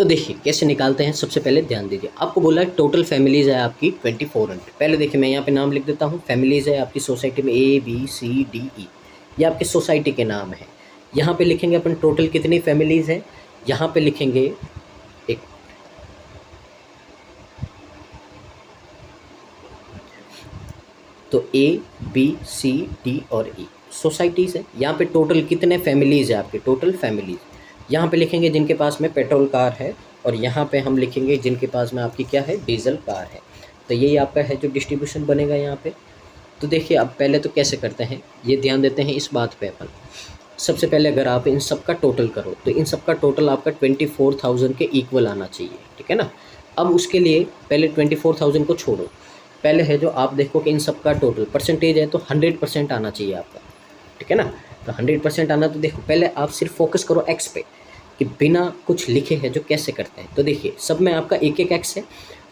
तो देखिए कैसे निकालते हैं। सबसे पहले ध्यान दीजिए, आपको बोला है टोटल फैमिलीज़ है आपकी 2400। पहले देखिए मैं यहाँ पे नाम लिख देता हूँ। फैमिलीज़ है आपकी सोसाइटी में ABCDE, ये आपकी सोसाइटी के नाम है। यहाँ पे लिखेंगे अपन टोटल कितनी फैमिलीज़ है, यहाँ पे लिखेंगे एक, तो ABCD और E सोसाइटीज़ है। यहाँ पे टोटल कितने फैमिलीज़ है आपके, टोटल फैमिलीज़ यहाँ पे लिखेंगे जिनके पास में पेट्रोल कार है, और यहाँ पे हम लिखेंगे जिनके पास में आपकी क्या है, डीजल कार है। तो यही आपका है जो डिस्ट्रीब्यूशन बनेगा यहाँ पे। तो देखिए अब पहले तो कैसे करते हैं, ये ध्यान देते हैं इस बात पे अपन। सबसे पहले अगर आप इन सब का टोटल करो तो इन सब का टोटल आपका 24,000 के इक्वल आना चाहिए, ठीक है ना। अब उसके लिए पहले 24,000 को छोड़ो, पहले है जो आप देखो कि इन सब का टोटल परसेंटेज है तो 100% आना चाहिए आपका, ठीक है ना। तो 100% आना, तो देखो पहले आप सिर्फ फोकस करो एक्स पे कि बिना कुछ लिखे है जो कैसे करते हैं। तो देखिए सब में आपका एक एक एक्स है,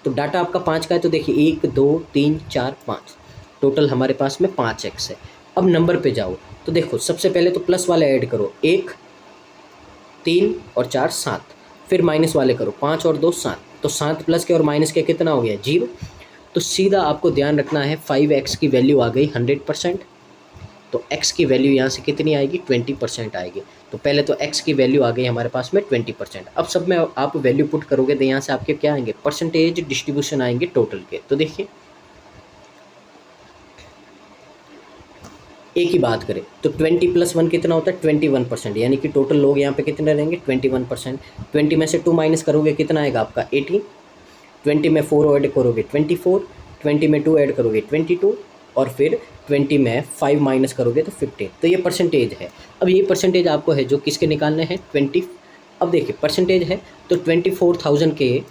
तो डाटा आपका 5 का है, तो देखिए 1 2 3 4 5, टोटल हमारे पास में 5 एक्स है। अब नंबर पे जाओ तो देखो सबसे पहले तो प्लस वाले ऐड करो, 1 3 और 4 7, फिर माइनस वाले करो 5 और 2 7, तो 7 प्लस के और माइनस के कितना हो गया, 0। तो सीधा आपको ध्यान रखना है 5x की वैल्यू आ गई 100%, तो x की वैल्यू यहाँ से कितनी आएगी, 20% आएगी। तो पहले तो x की वैल्यू आ गई हमारे पास में 20%। अब सब में आप वैल्यू पुट करोगे तो यहाँ से आपके क्या आएंगे, परसेंटेज डिस्ट्रीब्यूशन आएंगे टोटल के। तो देखिए एक ही बात करें तो 20 + 1 कितना होता है, 21%, यानी कि टोटल लोग यहाँ पे कितने रहेंगे, 21%। 20 में से 2 माइनस करोगे कितना आएगा आपका 18, 20 में 4 ऐड करोगे 24, 20 में 2 ऐड करोगे 22, और फिर 20 में 5 माइनस करोगे तो 15। तो ये परसेंटेज है। अब ये परसेंटेज आपको है जो किसके निकालने हैं, 20। अब देखिए परसेंटेज है तो 24,000 के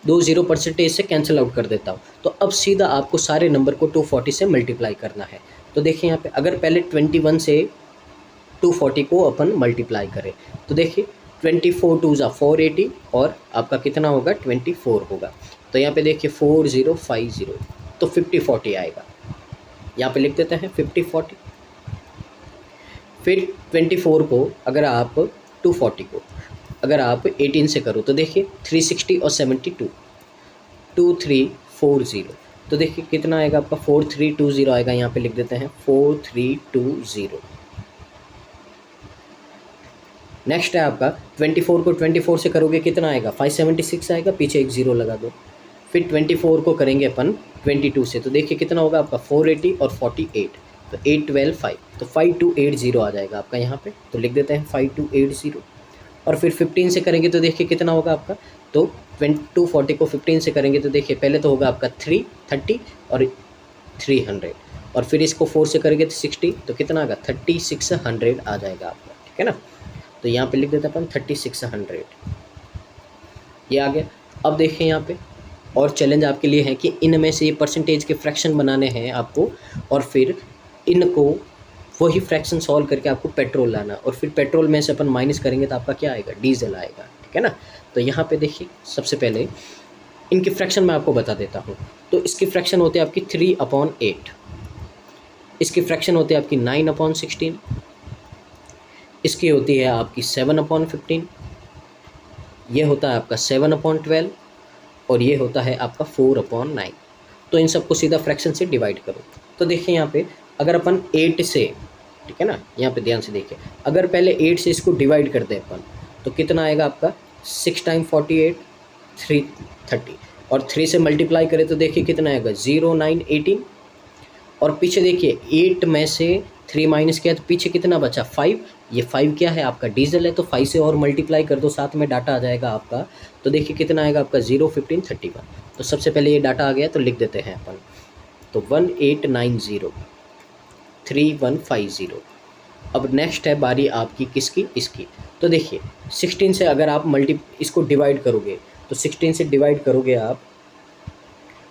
20% से कैंसिल आउट कर देता हूँ। तो अब सीधा आपको सारे नंबर को 240 से मल्टीप्लाई करना है। तो देखिए यहाँ पे अगर पहले 21 से 240 को अपन मल्टीप्लाई करें तो देखिए 24 2 ज़ा 480, और आपका कितना होगा 24 होगा। तो यहाँ पे देखिए 4050, तो 5040 आएगा। यहाँ पे लिख देते हैं 5040। फिर 24 को अगर आप 240 को अगर आप 18 से करो तो देखिए 360 और 72, 2340, तो देखिए कितना आएगा आपका 4320 आएगा। यहाँ पे लिख देते हैं 4320। नेक्स्ट है आपका 24 को 24 से करोगे कितना आएगा, 576 आएगा, पीछे एक ज़ीरो लगा दो। फिर 24 को करेंगे अपन 22 से, तो देखिए कितना होगा आपका 480 और 48, तो 8 12 5, तो 5280 आ जाएगा आपका यहाँ पे। तो लिख देते हैं 5280। और फिर 15 से करेंगे तो देखिए कितना होगा आपका, तो 240 को 15 से करेंगे तो देखिए पहले तो होगा आपका 330 और 300, और फिर इसको 4 से करेंगे तो 60, तो कितना आएगा 3600 आ जाएगा आपका, ठीक है ना। तो यहाँ पे लिख देते हैं अपन 3600, ये आ गया। अब देखिए यहाँ पे और चैलेंज आपके लिए है कि इनमें से ये परसेंटेज के फ्रैक्शन बनाने हैं आपको, और फिर इनको वही फ्रैक्शन सॉल्व करके आपको पेट्रोल लाना, और फिर पेट्रोल में से अपन माइनस करेंगे तो आपका क्या आएगा, डीजल आएगा, ठीक है ना। तो यहाँ पे देखिए सबसे पहले इनकी फ्रैक्शन मैं आपको बता देता हूँ। तो इसकी फ्रैक्शन होते हैं आपकी 3/8, इसकी फ्रैक्शन होती है आपकी 9/16, इसकी होती है आपकी 7/15, ये होता है आपका 7/12, और ये होता है आपका 4/9। तो इन सबको सीधा फ्रैक्शन से डिवाइड करो। तो देखिए यहाँ पे अगर अपन 8 से, ठीक है ना, यहाँ पे ध्यान से देखिए, अगर पहले 8 से इसको डिवाइड कर दें अपन तो कितना आएगा आपका 6 × 48 330, और 3 से मल्टीप्लाई करें तो देखिए कितना आएगा 0 9 18, और पीछे देखिए 8 में से 3 माइनस किया तो पीछे कितना बचा 5, ये 5 क्या है आपका डीजल है, तो 5 से और मल्टीप्लाई कर दो, साथ में डाटा आ जाएगा आपका। तो देखिए कितना आएगा आपका 0 15 31। तो सबसे पहले ये डाटा आ गया तो लिख देते हैं अपन, तो 1890 3150। अब नेक्स्ट है बारी आपकी किसकी, इसकी। तो देखिए 16 से अगर आप इसको डिवाइड करोगे तो 16 से डिवाइड करोगे आप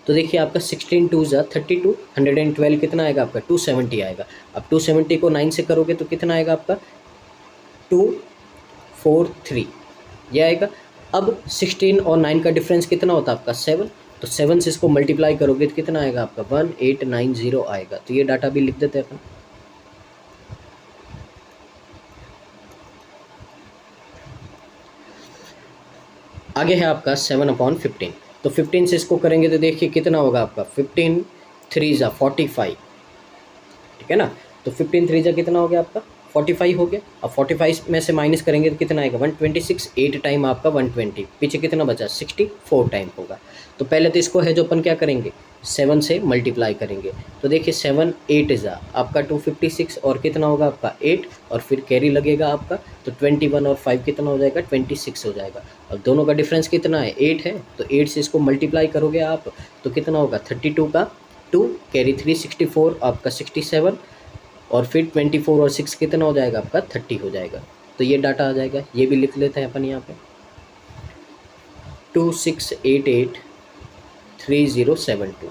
तो देखिए आपका 16 2 ज़ा 32, 112 कितना आएगा आपका 270 आएगा। अब 270 को 9 से करोगे तो कितना आएगा आपका 243, ये आएगा। अब 16 और 9 का डिफरेंस कितना होता है आपका 7, तो 7 से इसको मल्टीप्लाई करोगे तो कितना आएगा आपका 1890 आएगा। तो ये डाटा भी लिख देते हैं अपन। आगे है आपका 7/15। तो 15 से इसको करेंगे तो देखिए कितना होगा आपका 15 3 ज़ा 45, ठीक है ना। तो 15 3 ज़ा कितना हो गया आपका 45 हो गया। अब 45 में से माइनस करेंगे तो कितना आएगा 126, 8 टाइम आपका 120, पीछे कितना बचा 64 टाइम होगा। तो पहले तो इसको है जो अपन क्या करेंगे 7 से मल्टीप्लाई करेंगे। तो देखिए 7 8 ज़ा आपका 256 और कितना होगा आपका 8 और फिर कैरी लगेगा आपका, तो 21 और 5 कितना हो जाएगा 26 हो जाएगा। अब दोनों का डिफरेंस कितना है 8 है, तो 8 से इसको मल्टीप्लाई करोगे आप तो कितना होगा 32 का 2 कैरी 3 64 आपका 67 और फिर 24 और 6 कितना हो जाएगा आपका 30 हो जाएगा। तो ये डाटा आ जाएगा, ये भी लिख लेते हैं अपन यहाँ पे 26883072।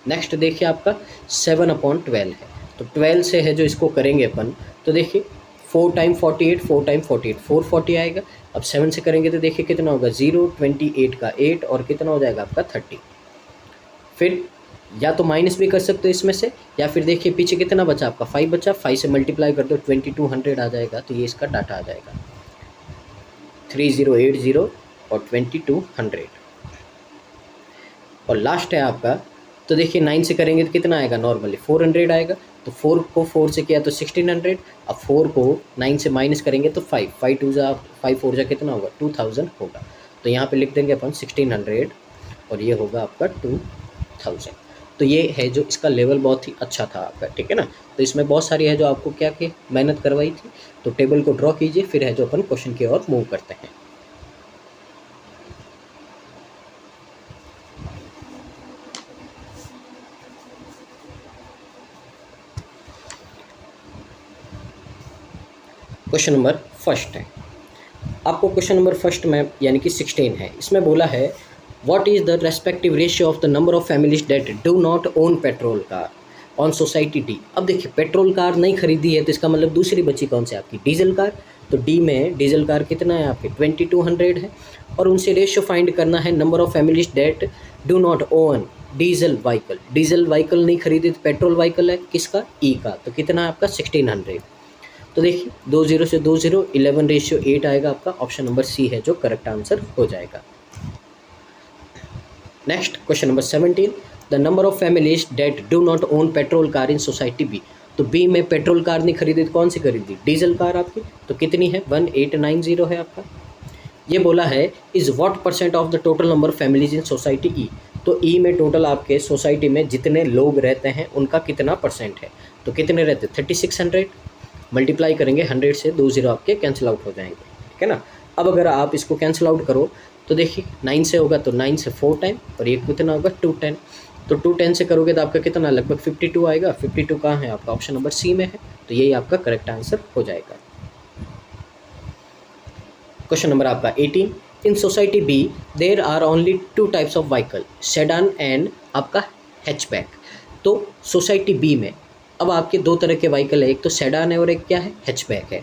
नेक्स्ट देखिए आपका 7/12 है। तो 12 से है जो इसको करेंगे अपन, तो देखिए 4 टाइम 48 4 टाइम 48 440 आएगा। अब 7 से करेंगे तो देखिए कितना होगा 0 28 का 8 और कितना हो जाएगा आपका 30। फिर या तो माइनस भी कर सकते हो इसमें से, या फिर देखिए पीछे कितना बचा आपका 5 बचा, 5 से मल्टीप्लाई कर दो 2200 आ जाएगा। तो ये इसका डाटा आ जाएगा 3080 और 2200। और लास्ट है आपका, तो देखिए 9 से करेंगे तो कितना आएगा नॉर्मली 400 आएगा। तो 4 को 4 से किया तो 1600, अब 4 को 9 से माइनस करेंगे तो 5 5 2 जा 5 4 जा कितना होगा 2000 होगा। तो यहाँ पे लिख देंगे अपन 1600 और ये होगा आपका 2000। तो ये है जो इसका लेवल बहुत ही अच्छा था आपका, ठीक है ना। तो इसमें बहुत सारी है जो आपको क्या की मेहनत करवाई थी। तो टेबल को ड्रॉ कीजिए, फिर है जो अपन क्वेश्चन की ओर मूव करते हैं। क्वेश्चन नंबर फर्स्ट है आपको, क्वेश्चन नंबर फर्स्ट में यानी कि 16 है। इसमें बोला है what is the respective ratio of the number of families that do not own petrol car on society D. अब देखिए पेट्रोल कार नहीं खरीदी है तो इसका मतलब दूसरी बची कौन सी आपकी डीजल कार। तो डी में डीजल कार कितना है आपके 2200 है, और उनसे रेशियो फाइंड करना है number of families that do not own diesel vehicle. Diesel vehicle नहीं खरीदी तो पेट्रोल व्हीकल है किसका ई का, तो कितना है आपका 1600। तो देखिए 2 0 से 2 0 11/8 आएगा आपका, ऑप्शन नंबर सी है जो करेक्ट आंसर हो जाएगा। Next question number 17, the number of families that do not own petrol car in society B. तो बी में पेट्रोल कार नहीं खरीदी तो कौन सी खरीदी डीजल कार आपकी, तो कितनी है 1890 है आपका। ये बोला है is what percent of the total number of families in society E. तो ई में टोटल आपके सोसाइटी में जितने लोग रहते हैं उनका कितना परसेंट है, तो कितने रहते 3600। मल्टीप्लाई करेंगे 100 से 2 0 आपके कैंसिल आउट हो जाएंगे, ठीक है ना। अब अगर आप इसको कैंसिल आउट करो तो देखिए 9 से होगा तो 9 से 4 टाइम और ये कितना होगा 210। तो 210 से करोगे तो आपका कितना लगभग 52 आएगा। 52 कहाँ है आपका, ऑप्शन नंबर सी में है, तो यही आपका करेक्ट आंसर हो जाएगा। क्वेश्चन नंबर आपका 18, in society B there are only 2 types of vehicle sedan and आपका हैचबैक। तो सोसाइटी बी में अब आपके 2 तरह के व्हीकल है, एक तो सेडान है और एक क्या है हैचबैक है।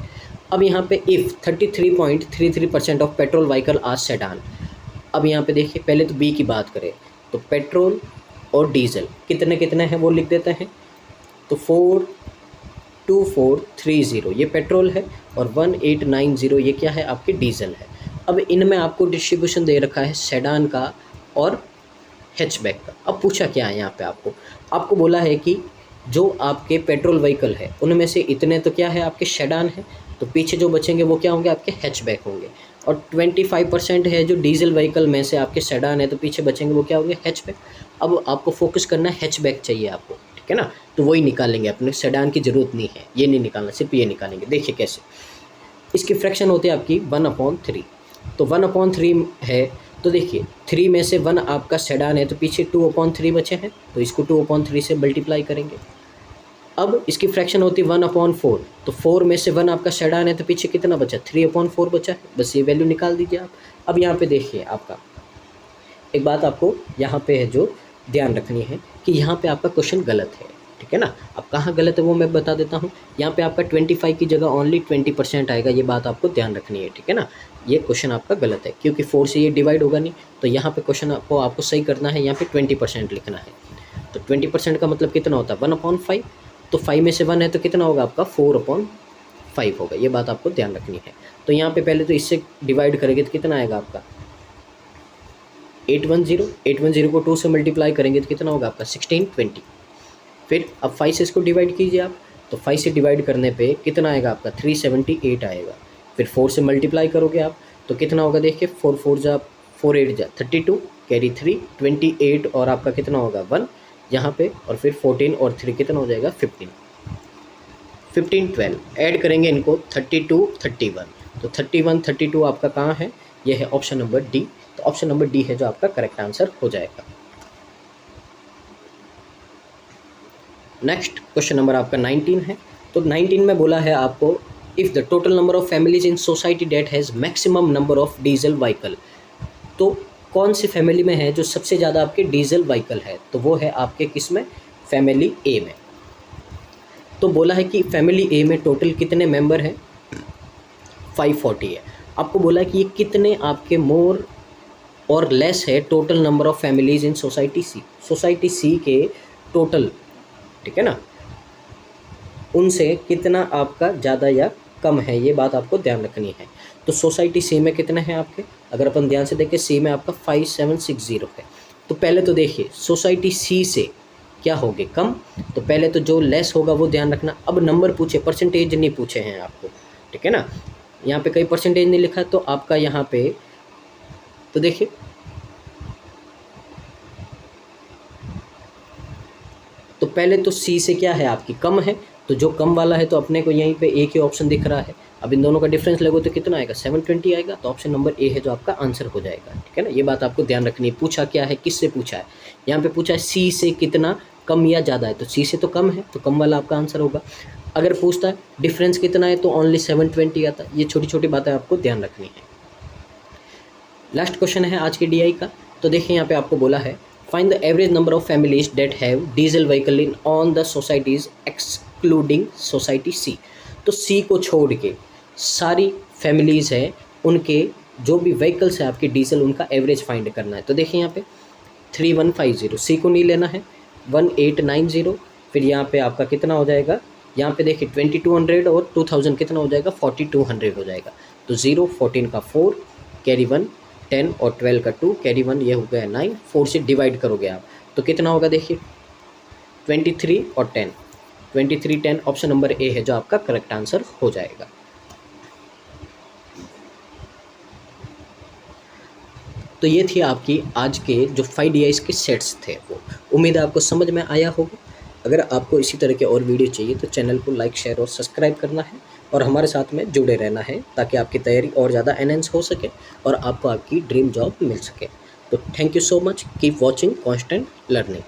अब यहाँ पे if 33.33% of petrol vehicle are sedan. अब यहाँ पे देखिए पहले तो बी की बात करें तो पेट्रोल और डीजल कितने कितने हैं वो लिख देते हैं। तो 42430 ये पेट्रोल है और 1890 ये क्या है आपकी डीजल है। अब इनमें आपको डिस्ट्रीब्यूशन दे रखा है सेडान का और हैचबैक का। अब पूछा क्या है यहाँ पे आपको बोला है कि जो आपके पेट्रोल व्हीकल है उनमें से इतने तो क्या है आपके सेडान है, तो पीछे जो बचेंगे वो क्या होंगे आपके हैचबैक होंगे। और 25% है जो डीजल व्हीकल में से आपके सेडान है, तो पीछे बचेंगे वो क्या होंगे हैचबैक। अब आपको फोकस करना है हैचबैक चाहिए आपको, ठीक है ना। तो वही निकालेंगे अपने, सेडान की ज़रूरत नहीं है, ये नहीं निकालना, सिर्फ ये निकालेंगे। देखिए कैसे इसकी फ्रैक्शन होती है आपकी 1/3। तो 1/3 है, तो देखिए 3 में से 1 आपका सेडान है तो पीछे 2/3 बचे हैं, तो इसको 2/3 से मल्टीप्लाई करेंगे। अब इसकी फ्रैक्शन होती है 1/4, तो 4 में से 1 आपका सेडान है तो पीछे कितना बचा 3/4 बचा है, बस ये वैल्यू निकाल दीजिए आप। अब यहाँ पे देखिए आपका एक बात आपको यहाँ पे है जो ध्यान रखनी है कि यहाँ पे आपका क्वेश्चन गलत है, ठीक है ना। अब कहाँ गलत है वो मैं बता देता हूँ। यहाँ पे आपका 25 की जगह ओनली 20% आएगा, ये बात आपको ध्यान रखनी है, ठीक है ना। ये क्वेश्चन आपका गलत है क्योंकि 4 से ये डिवाइड होगा नहीं, तो यहाँ पे क्वेश्चन आपको सही करना है, यहाँ पे 20% लिखना है। तो 20% का मतलब कितना होता है 1/5, तो 5 में से 1 है तो कितना होगा आपका 4/5 होगा, ये बात आपको ध्यान रखनी है। तो यहाँ पे पहले तो इससे डिवाइड करेंगे तो कितना आएगा आपका 810 को 2 से मल्टीप्लाई करेंगे तो कितना होगा आपका 1620। फिर अब 5 से इसको डिवाइड कीजिए आप, तो 5 से डिवाइड करने पे कितना आएगा आपका 378 आएगा। फिर 4 से मल्टीप्लाई करोगे आप तो कितना होगा देखिए, 4 4 जा 4 8 जा 32, कैरी 3 28 और आपका कितना होगा 1 यहाँ पे, और फिर 14 और 3 कितना हो जाएगा 15 12 ऐड करेंगे इनको 32 31, तो 31 32 आपका कहाँ है, यह है ऑप्शन नंबर डी। तो ऑप्शन नंबर डी है जो आपका करेक्ट आंसर हो जाएगा। नेक्स्ट क्वेश्चन नंबर आपका 19 है। तो 19 में बोला है आपको, if the total number of families in society that has maximum number of diesel vehicle, तो कौन सी फैमिली में है जो सबसे ज़्यादा आपके डीजल व्हीकल है, तो वो है आपके किस में, फैमिली ए में। तो बोला है कि फैमिली ए में टोटल कितने मेंबर हैं, 540 है। आपको बोला है कि ये कितने आपके मोर और लेस है total number of families in society C, society C के टोटल, ठीक है ना, उनसे कितना आपका ज़्यादा या कम है, ये बात आपको ध्यान रखनी है। तो सोसाइटी सी में कितने हैं आपके, अगर अपन ध्यान से देखें सी में आपका 5760 है। तो पहले तो देखिए सोसाइटी सी से क्या होगे कम, तो पहले तो जो लेस होगा वो ध्यान रखना। अब नंबर पूछे, परसेंटेज नहीं पूछे हैं आपको, ठीक है ना, यहाँ पे कई परसेंटेज नहीं लिखा, तो आपका यहाँ पे तो देखिए तो पहले तो सी से क्या है आपकी कम है, तो जो कम वाला है तो अपने को यहीं पे एक ही ऑप्शन दिख रहा है। अब इन दोनों का डिफरेंस लगो तो कितना आएगा 720 आएगा, तो ऑप्शन नंबर ए है जो आपका आंसर हो जाएगा, ठीक है ना। ये बात आपको ध्यान रखनी है। पूछा क्या है, किससे पूछा है, यहाँ पे पूछा है सी से कितना कम या ज़्यादा है, तो सी से तो कम है, तो कम वाला आपका आंसर होगा। अगर पूछता है डिफरेंस कितना है तो ओनली 720 आता है। ये छोटी छोटी बातें आपको ध्यान रखनी है। लास्ट क्वेश्चन है आज के डीआई का। तो देखिए यहाँ पे आपको बोला है, find the average number of families that have diesel vehicle in on the societies excluding society C. तो सी को छोड़ के सारी फैमिलीज़ हैं, उनके जो भी व्हीकल्स है आपके डीजल, उनका एवरेज फाइंड करना है। तो देखिए यहाँ पे 3150 सी को नहीं लेना है, 1890, फिर यहाँ पे आपका कितना हो जाएगा, यहाँ पे देखिए 2200 और 2000 कितना हो जाएगा 4200 हो जाएगा। तो 0 14 का 4 कैरी 1 10 और 12 का 2 कैरी 1, ये हो गया 9, 4 से डिवाइड करोगे आप तो कितना होगा देखिए 23 और 10, 23 10, ऑप्शन नंबर ए है जो आपका करेक्ट आंसर हो जाएगा। तो ये थी आपकी आज के जो 5 DIs के सेट्स थे, वो उम्मीद है आपको समझ में आया होगा। अगर आपको इसी तरह के और वीडियो चाहिए तो चैनल को लाइक शेयर और सब्सक्राइब करना है और हमारे साथ में जुड़े रहना है, ताकि आपकी तैयारी और ज़्यादा एनहेंस हो सके और आपको आपकी ड्रीम जॉब मिल सके। तो thank you so much, keep watching constant learning.